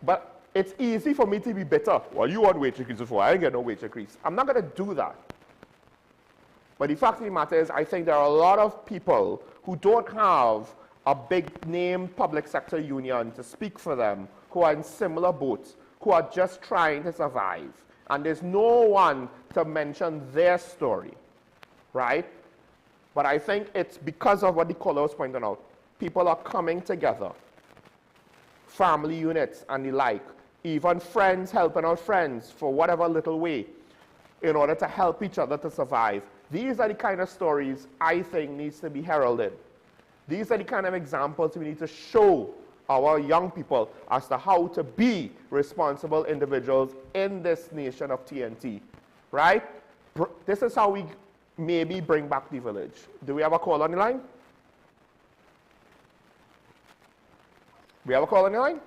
But it's easy for me to be bitter. Well, you want wage increases for, I ain't get no wage increase. I'm not going to do that. But the fact of the matter is, I think there are a lot of people who don't have a big name public sector union to speak for them, who are in similar boats, who are just trying to survive. and there's no one to mention their story, right? But I think it's because of what the caller was pointing out. People are coming together, family units and the like, even friends helping out friends for whatever little way in order to help each other to survive. These are the kind of stories I think needs to be heralded. These are the kind of examples we need to show our young people as to how to be responsible individuals in this nation of TNT, right? This is how we maybe bring back the village. Do we have a call on the line? We have a call on the line?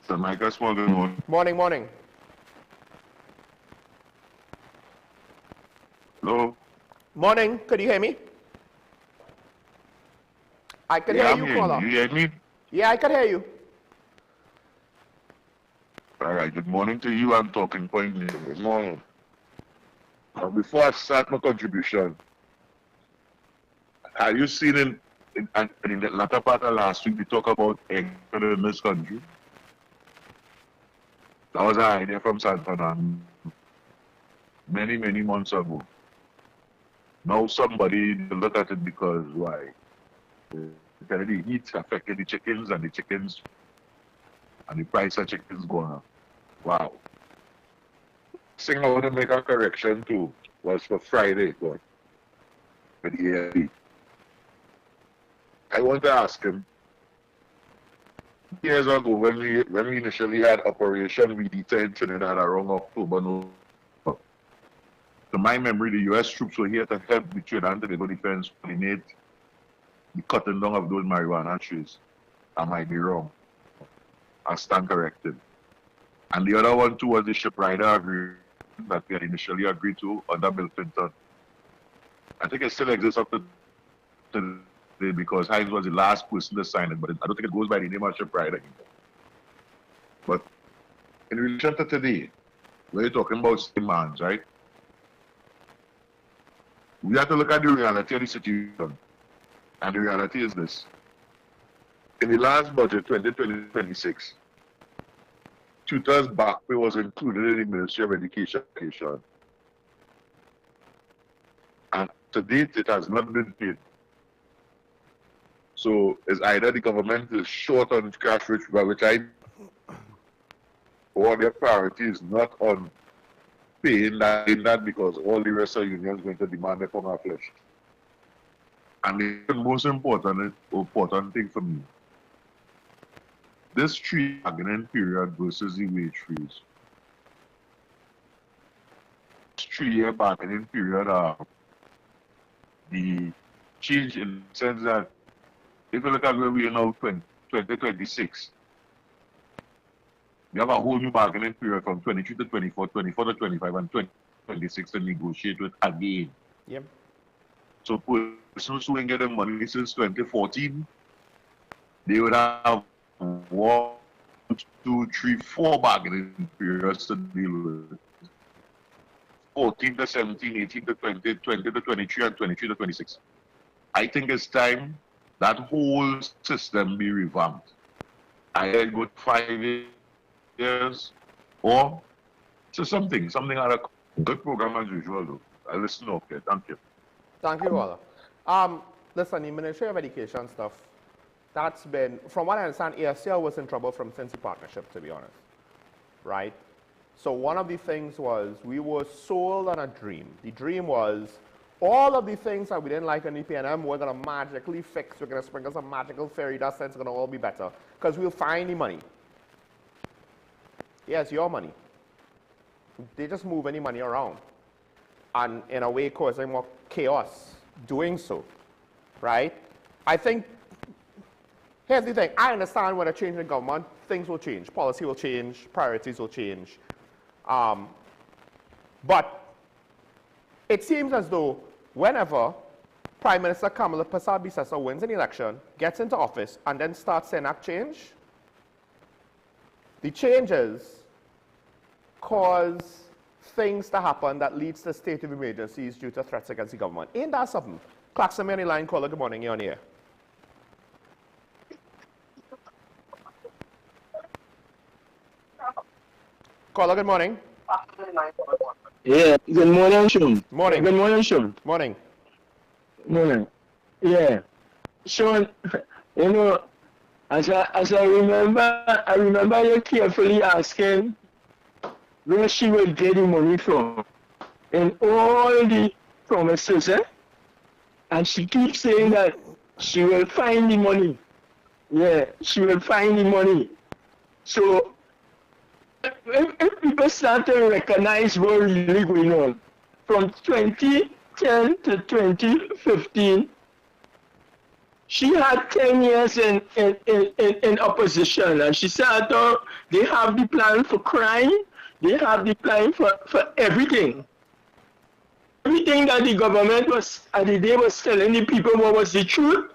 So Michael Small, good morning. Morning, morning. Hello? Morning, could you hear me? I can hear you, caller. You hear me? Yeah, I can hear you. All right, good morning to you and Talking Point. Good morning. Before I start my contribution, have you seen in the latter part of last week, we talk about egg in this country? That was an idea from Santana many, many months ago. Now somebody look at it because why? The heat affected the chickens and the price of chickens going up. Wow. Thing I want to make a correction to was for Friday, but with the ALP. I want to ask him, years ago when we initially had Operation Weedita in Trinidad around October, November, to my memory, the US troops were here to help the Trinidad and Tobago Defense coordinate the cutting down of those marijuana trees. I might be wrong. I stand corrected. And the other one too was the ship rider agreement that we had initially agreed to under Bill Clinton. I think it still exists up to today because Hines was the last person to sign it, but I don't think it goes by the name of ship rider anymore. But in relation to today, we're talking about demands, right? We have to look at the reality of the situation. And the reality is this. In the last budget, 2020-26, tutors' back pay was included in the Ministry of Education. And to date, it has not been paid. So it's either the government is short on cash, or their priority is not on paying that because all the rest of the unions are going to demand it from our flesh. And the most important thing for me, this 3-bargaining period versus the wage freeze. This 3-year bargaining period, the change in the sense that if you look at where we are now, 2026, we have a whole new bargaining period from 23 to 24, 24 to 25, and 2026 to negotiate with again. Yep. So persons who ain't getting money since 2014, they would have 1, 2, 3, 4 bargaining periods to deal with. 14 to 17, 18 to 20, 20 to 23, and 23 to 26. I think it's time that whole system be revamped. I go 5 years or so something out of good program as usual though. I listen okay. Thank you. Thank you, Walla. Listen, the Ministry of Education stuff, that's been, from what I understand, ASCL was in trouble since the partnership, to be honest, right? So one of the things was we were sold on a dream. The dream was all of the things that we didn't like in EPNM, we're going to magically fix. We're going to sprinkle some magical fairy dust and it's going to all be better because we'll find the money. Yes, your money. They just move any money around and in a way causing more chaos doing so, right? I think, here's the thing, I understand when a change in government, things will change, policy will change, priorities will change. But it seems as though whenever Prime Minister Kamala Persad-Bissessar wins an election, gets into office, and then starts to enact change, the changes cause things to happen that leads to state of emergencies due to threats against the government. Ain't that something? Claxon, me on the line, caller, good morning, you're on here. Caller, good morning. Yeah, good morning, Shum. Morning. Good morning, Shum. Morning. Morning. Yeah. Sean, you know, as I remember you carefully asking where she will get the money from. And all the promises, and she keeps saying that she will find the money. Yeah, she will find the money. So, if people start to recognize what's really going on, from 2010 to 2015, she had 10 years in opposition, and she said, oh, they have the plan for crime, they have the plan for everything. Everything that the government was, at the day, was telling the people what was the truth,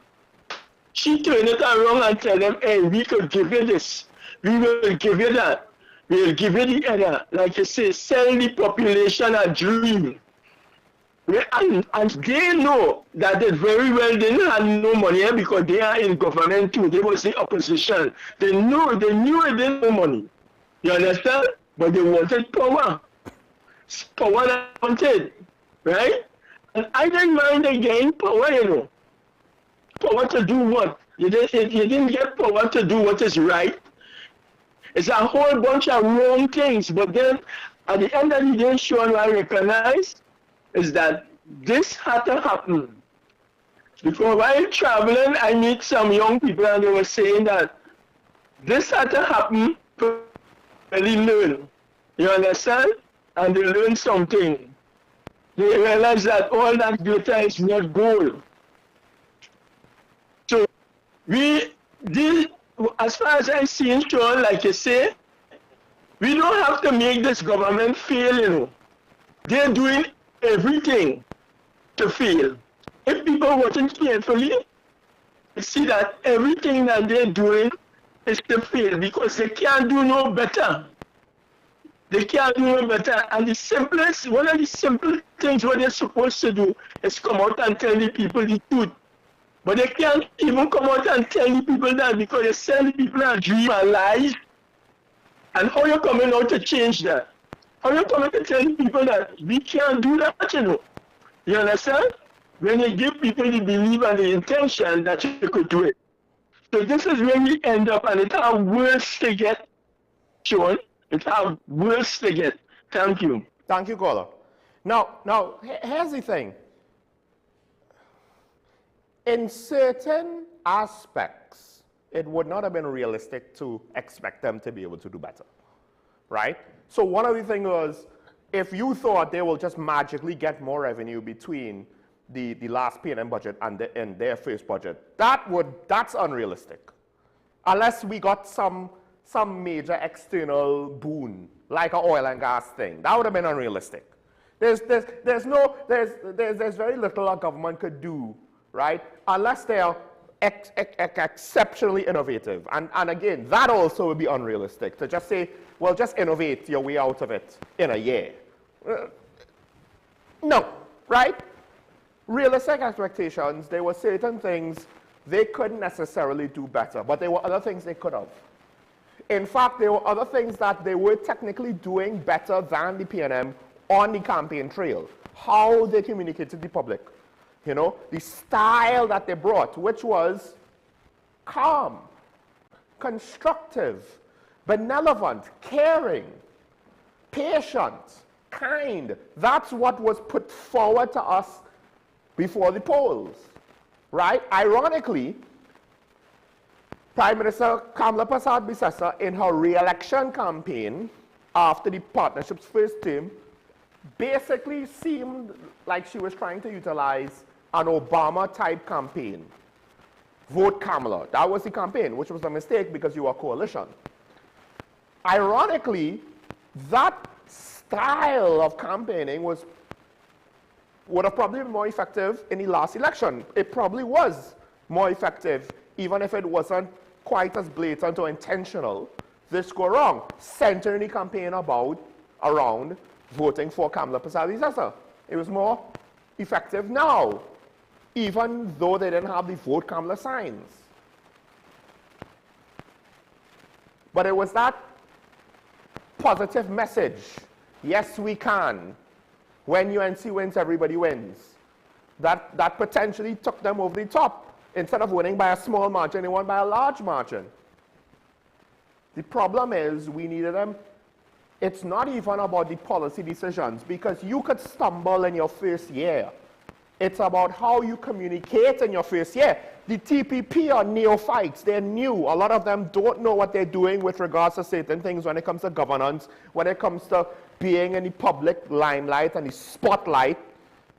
she turned it around and tell them, hey, we could give you this, we will give you that, we will give you the other. Like you say, sell the population a dream. And they know that they very well didn't have no money because they are in government too. They was the opposition. They knew they didn't have no money. You understand? But they wanted power. Power they wanted. Right? And I didn't mind again power, you know. Power to do what? You didn't get power to do what is right. It's a whole bunch of wrong things. But then at the end of the day, Sean, I recognize is that this had to happen. Because while traveling, I meet some young people and they were saying that this had to happen to really learn. You understand? And they learn something. They realize that all that data is not gold. So as far as I see it, Sean, like you say, we don't have to make this government fail, you know. They're doing everything to fail. If people watching carefully, they see that everything that they're doing is to fail because they can't do no better. They can't do no better. And one of the simple things what they're supposed to do is come out and tell the people the truth. But they can't even come out and tell the people that because they sell the people a dream and lies. And how you coming out to change that? How you coming to tell people that we can't do that, you know? You understand? When you give people the belief and the intention that you could do it. So this is where we end up, and it's our worst to get, Sean. It's our worst to get. Thank you. Thank you, caller. Now, here's the thing. In certain aspects, it would not have been realistic to expect them to be able to do better, right? So one of the things was, if you thought they will just magically get more revenue between the last P&M budget and their first budget, that's unrealistic. Unless we got some major external boon, like an oil and gas thing, that would have been unrealistic. There's very little a government could do, right? Unless they are exceptionally innovative. And again, that also would be unrealistic, to just say, well, just innovate your way out of it in a year. No, right? Realistic expectations, there were certain things they couldn't necessarily do better, but there were other things they could have. In fact, there were other things that they were technically doing better than the P&M on the campaign trail. How they communicated to the public. You know, the style that they brought, which was calm, constructive, benevolent, caring, patient, kind. That's what was put forward to us before the polls, right? Ironically, Prime Minister Kamala Persad-Bissessar, in her re-election campaign after the partnership's first term, basically seemed like she was trying to utilize an Obama-type campaign. Vote Kamala. That was the campaign, which was a mistake because you were a coalition. Ironically, that style of campaigning would have probably been more effective in the last election. It probably was more effective, even if it wasn't quite as blatant or intentional this go wrong, centering the campaign around voting for Kamala Persad-Bissessar. It was more effective now, even though they didn't have the Vote Kamala signs. But it was that positive message. Yes, we can. When UNC wins, everybody wins. That potentially took them over the top. Instead of winning by a small margin, they won by a large margin. The problem is we needed them. It's not even about the policy decisions, because you could stumble in your first year. It's about how you communicate in your first year. The TPP are neophytes. They're new. A lot of them don't know what they're doing with regards to certain things when it comes to governance, when it comes to being in the public limelight and the spotlight,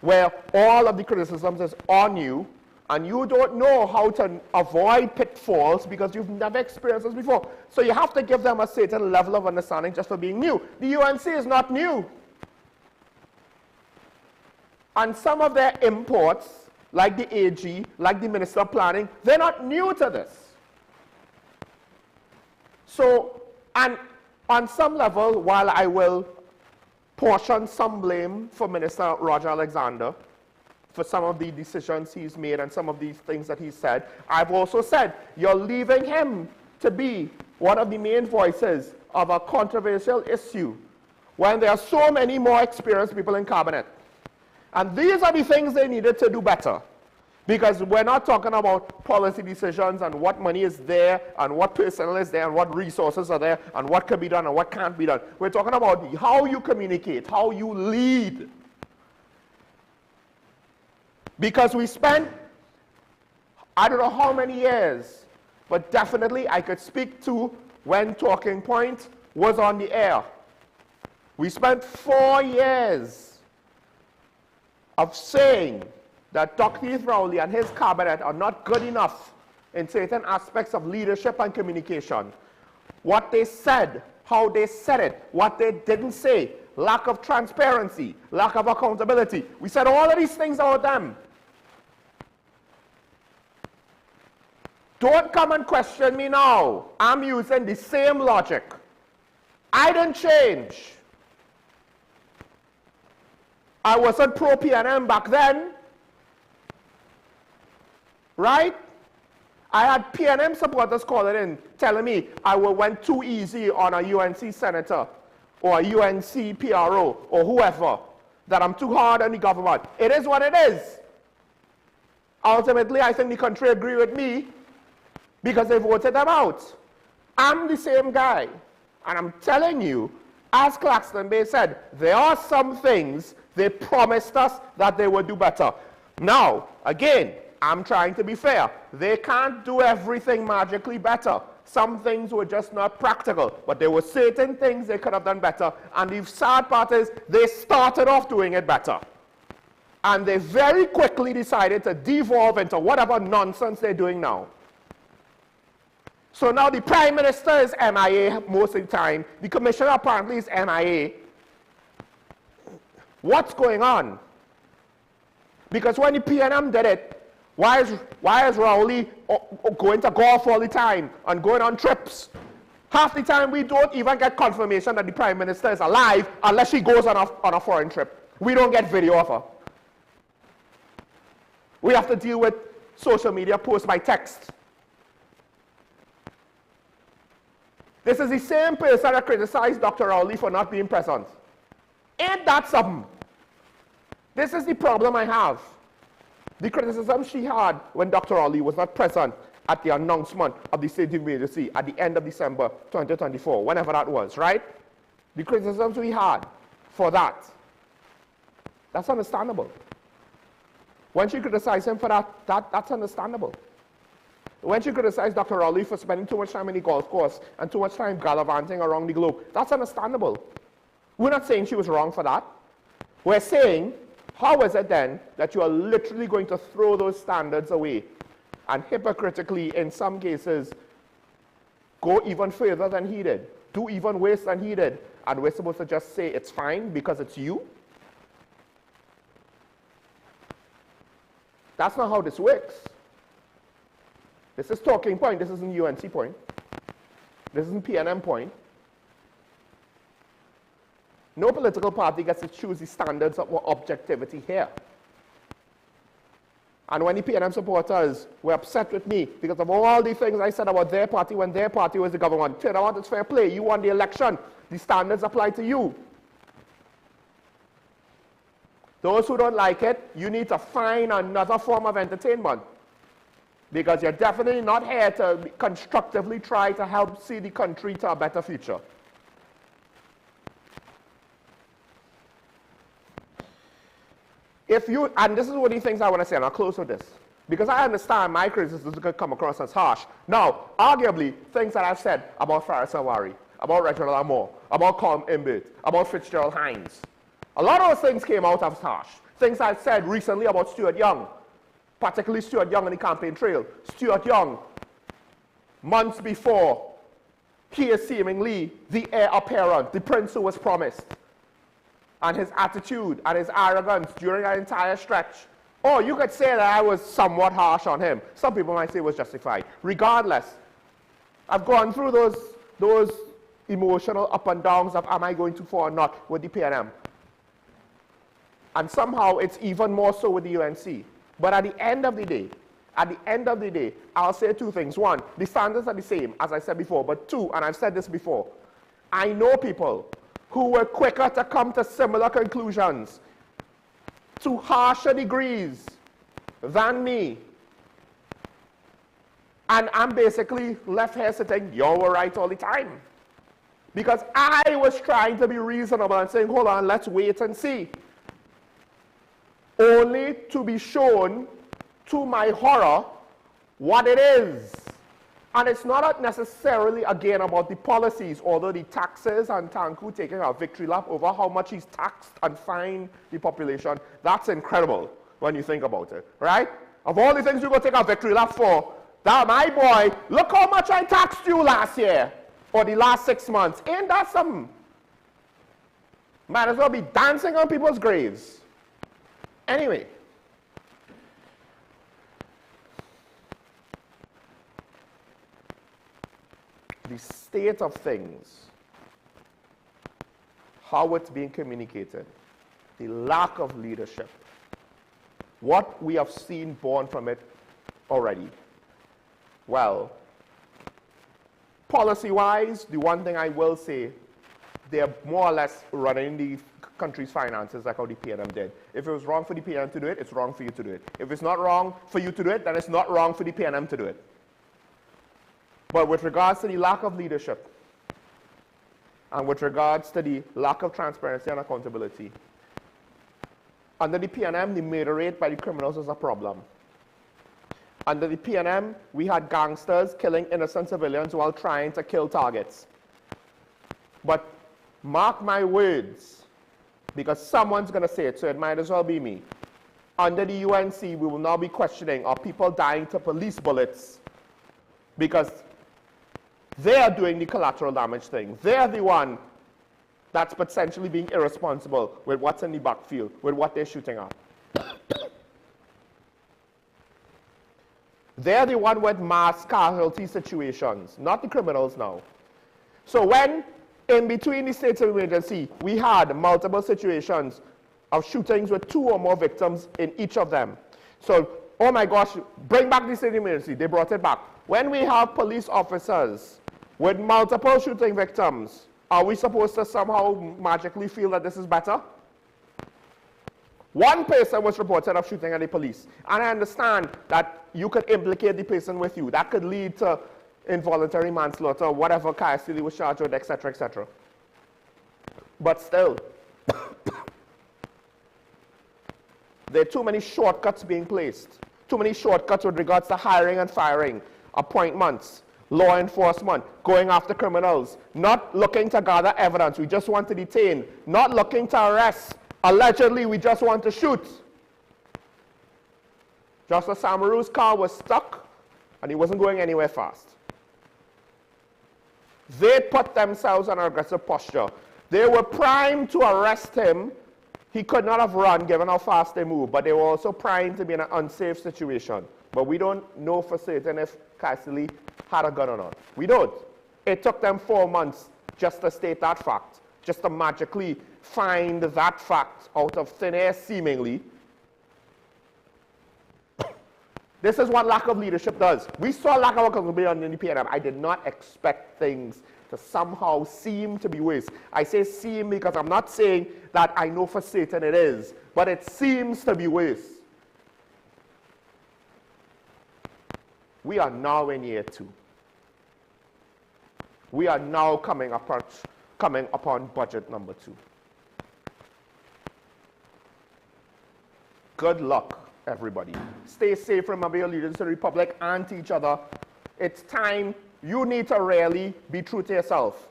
where all of the criticisms is on you, and you don't know how to avoid pitfalls because you've never experienced this before. So you have to give them a certain level of understanding just for being new. The UNC is not new. And some of their imports, like the AG, like the Minister of Planning, they're not new to this. So, and on some level, while I will portion some blame for Minister Roger Alexander for some of the decisions he's made and some of these things that he said, I've also said, you're leaving him to be one of the main voices of a controversial issue when there are so many more experienced people in cabinet. And these are the things they needed to do better. Because we're not talking about policy decisions and what money is there and what personnel is there and what resources are there and what can be done and what can't be done. We're talking about how you communicate, how you lead. Because we spent, I don't know how many years, but definitely I could speak to when Talking Point was on the air. We spent 4 years of saying that Dr. Keith Rowley and his cabinet are not good enough in certain aspects of leadership and communication. What they said, how they said it, what they didn't say, lack of transparency, lack of accountability. We said all of these things about them. Don't come and question me now. I'm using the same logic. I didn't change. I wasn't pro-PNM back then. Right? I had PNM supporters calling in, telling me I went too easy on a UNC senator or a UNC PRO or whoever, that I'm too hard on the government. It is what it is. Ultimately, I think the country agreed with me because they voted them out. I'm the same guy. And I'm telling you, as Claxton Bay said, there are some things they promised us that they would do better. Now, again, I'm trying to be fair. They can't do everything magically better. Some things were just not practical, but there were certain things they could have done better. And the sad part is they started off doing it better. And they very quickly decided to devolve into whatever nonsense they're doing now. So now the Prime Minister is MIA most of the time. The Commissioner apparently is MIA. What's going on? Because when the PNM did it, why is Rowley going to golf all the time and going on trips? Half the time we don't even get confirmation that the Prime Minister is alive unless she goes on a foreign trip. We don't get video of her. We have to deal with social media posts by text. This is the same person that criticized Dr. Rowley for not being present. Ain't that something? This is the problem I have. The criticism she had when Dr. Rowley was not present at the announcement of the state of emergency at the end of December 2024, whenever that was, right? The criticisms we had for that, that's understandable. When she criticized him for that's understandable. When she criticized Dr. Rowley for spending too much time in the golf course and too much time gallivanting around the globe, that's understandable. We're not saying she was wrong for that. We're saying, how is it then that you are literally going to throw those standards away and hypocritically, in some cases, go even further than he did, do even worse than he did, and we're supposed to just say it's fine because it's you? That's not how this works. This is Talking Point. This isn't UNC Point. This isn't PNM Point. No political party gets to choose the standards of objectivity here. And when the PNM supporters were upset with me because of all the things I said about their party when their party was the government, turn out it's fair play. You won the election. The standards apply to you. Those who don't like it, you need to find another form of entertainment. Because you're definitely not here to constructively try to help see the country to a better future. If you, and this is one of the things I want to say, and I'll close with this, because I understand my criticisms could come across as harsh. Now, arguably, things that I've said about Faris Awari, about Reginald Amor, about Colm Imbert, about Fitzgerald Hines, a lot of those things came out as harsh. Things I've said recently about Stuart Young, particularly Stuart Young on the campaign trail. Stuart Young, months before, he is seemingly the heir apparent, the prince who was promised. And his attitude and his arrogance during that entire stretch. Oh, you could say that I was somewhat harsh on him. Some people might say it was justified. Regardless, I've gone through those emotional up and downs of am I going too far or not with the PNM. And somehow it's even more so with the UNC. But at the end of the day, I'll say two things. One, the standards are the same, as I said before. But two, and I've said this before, I know people who were quicker to come to similar conclusions to harsher degrees than me. And I'm basically left here sitting, you were right all the time. Because I was trying to be reasonable and saying, hold on, let's wait and see. Only to be shown, to my horror, what it is. And it's not necessarily, again, about the policies, although the taxes and Tanku taking a victory lap over how much he's taxed and fined the population, that's incredible when you think about it, right? Of all the things you go take a victory lap for, that my boy, look how much I taxed you last year, or the last 6 months. Ain't that something? Might as well be dancing on people's graves. Anyway. The state of things, how it's being communicated, the lack of leadership, what we have seen born from it already. Well, policy-wise, the one thing I will say, they're more or less running the country's finances like how the PNM did. If it was wrong for the PNM to do it, it's wrong for you to do it. If it's not wrong for you to do it, then it's not wrong for the PNM to do it. But with regards to the lack of leadership, and with regards to the lack of transparency and accountability, under the PNM, the murder rate by the criminals is a problem. Under the PNM, we had gangsters killing innocent civilians while trying to kill targets. But mark my words, because someone's going to say it, so it might as well be me. Under the UNC, we will now be questioning, are people dying to police bullets? Because they are doing the collateral damage thing. They're the one that's potentially being irresponsible with what's in the backfield, with what they're shooting at. They're the one with mass casualty situations, not the criminals now. So when, in between the states of emergency, we had multiple situations of shootings with 2 or more victims in each of them. So, oh my gosh, bring back the state of emergency. They brought it back. When we have police officers with multiple shooting victims, are we supposed to somehow magically feel that this is better? One person was reported of shooting at the police. And I understand that you could implicate the person with you. That could lead to involuntary manslaughter, whatever Cassidy was charged with, etc., etc. But still, there are too many shortcuts being placed. Too many shortcuts with regards to hiring and firing, appointments, law enforcement, going after criminals, not looking to gather evidence. We just want to detain, not looking to arrest. Allegedly, we just want to shoot. Justice Samaru's car was stuck, and he wasn't going anywhere fast. They put themselves in an aggressive posture. They were primed to arrest him. He could not have run, given how fast they moved, but they were also primed to be in an unsafe situation. But we don't know for certain if Cassidy had a gun or not. We don't. It took them 4 months just to state that fact, just to magically find that fact out of thin air, seemingly. This is what lack of leadership does. We saw lack of accountability under the PNM. I did not expect things to somehow seem to be worse. I say seem because I'm not saying that I know for certain it is, but it seems to be worse. We are now in year 2. We are now coming upon budget number 2. Good luck, everybody. Stay safe, remember your allegiance to the Republic and to each other. It's time. You need to really be true to yourself.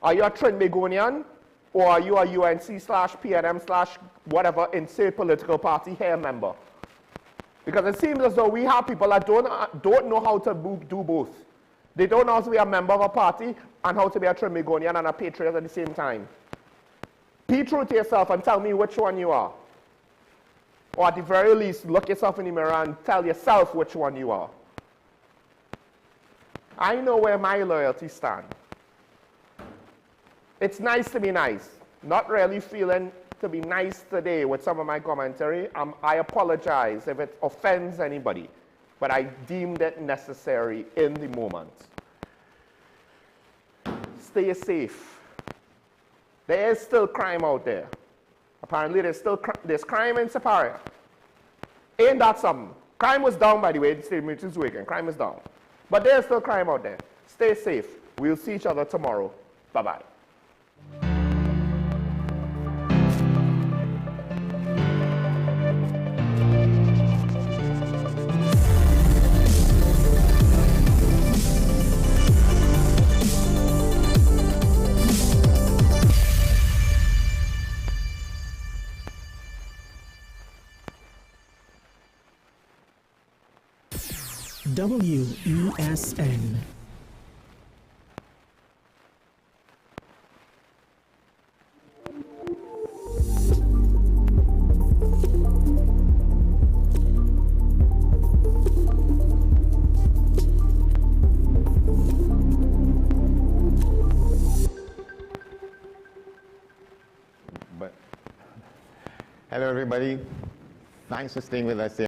Are you a Trinbagonian, or are you a UNC/PNM/whatever insert political party hair member? Because it seems as though we have people that don't know how to do both. They don't know how to be a member of a party and how to be a Trinbagonian and a patriot at the same time. Be true to yourself and tell me which one you are. Or at the very least, look yourself in the mirror and tell yourself which one you are. I know where my loyalties stand. It's nice to be nice. Not really feeling to be nice today with some of my commentary. I apologize if it offends anybody, but I deemed it necessary in the moment. Stay safe. There is still crime out there. Apparently there's crime in Superior. Ain't that something? Crime was down, by the way, the statement is weekend. Crime is down. But there's still crime out there. Stay safe. We'll see each other tomorrow. Bye-bye. WESN. Hello, everybody. Thanks for staying with us here.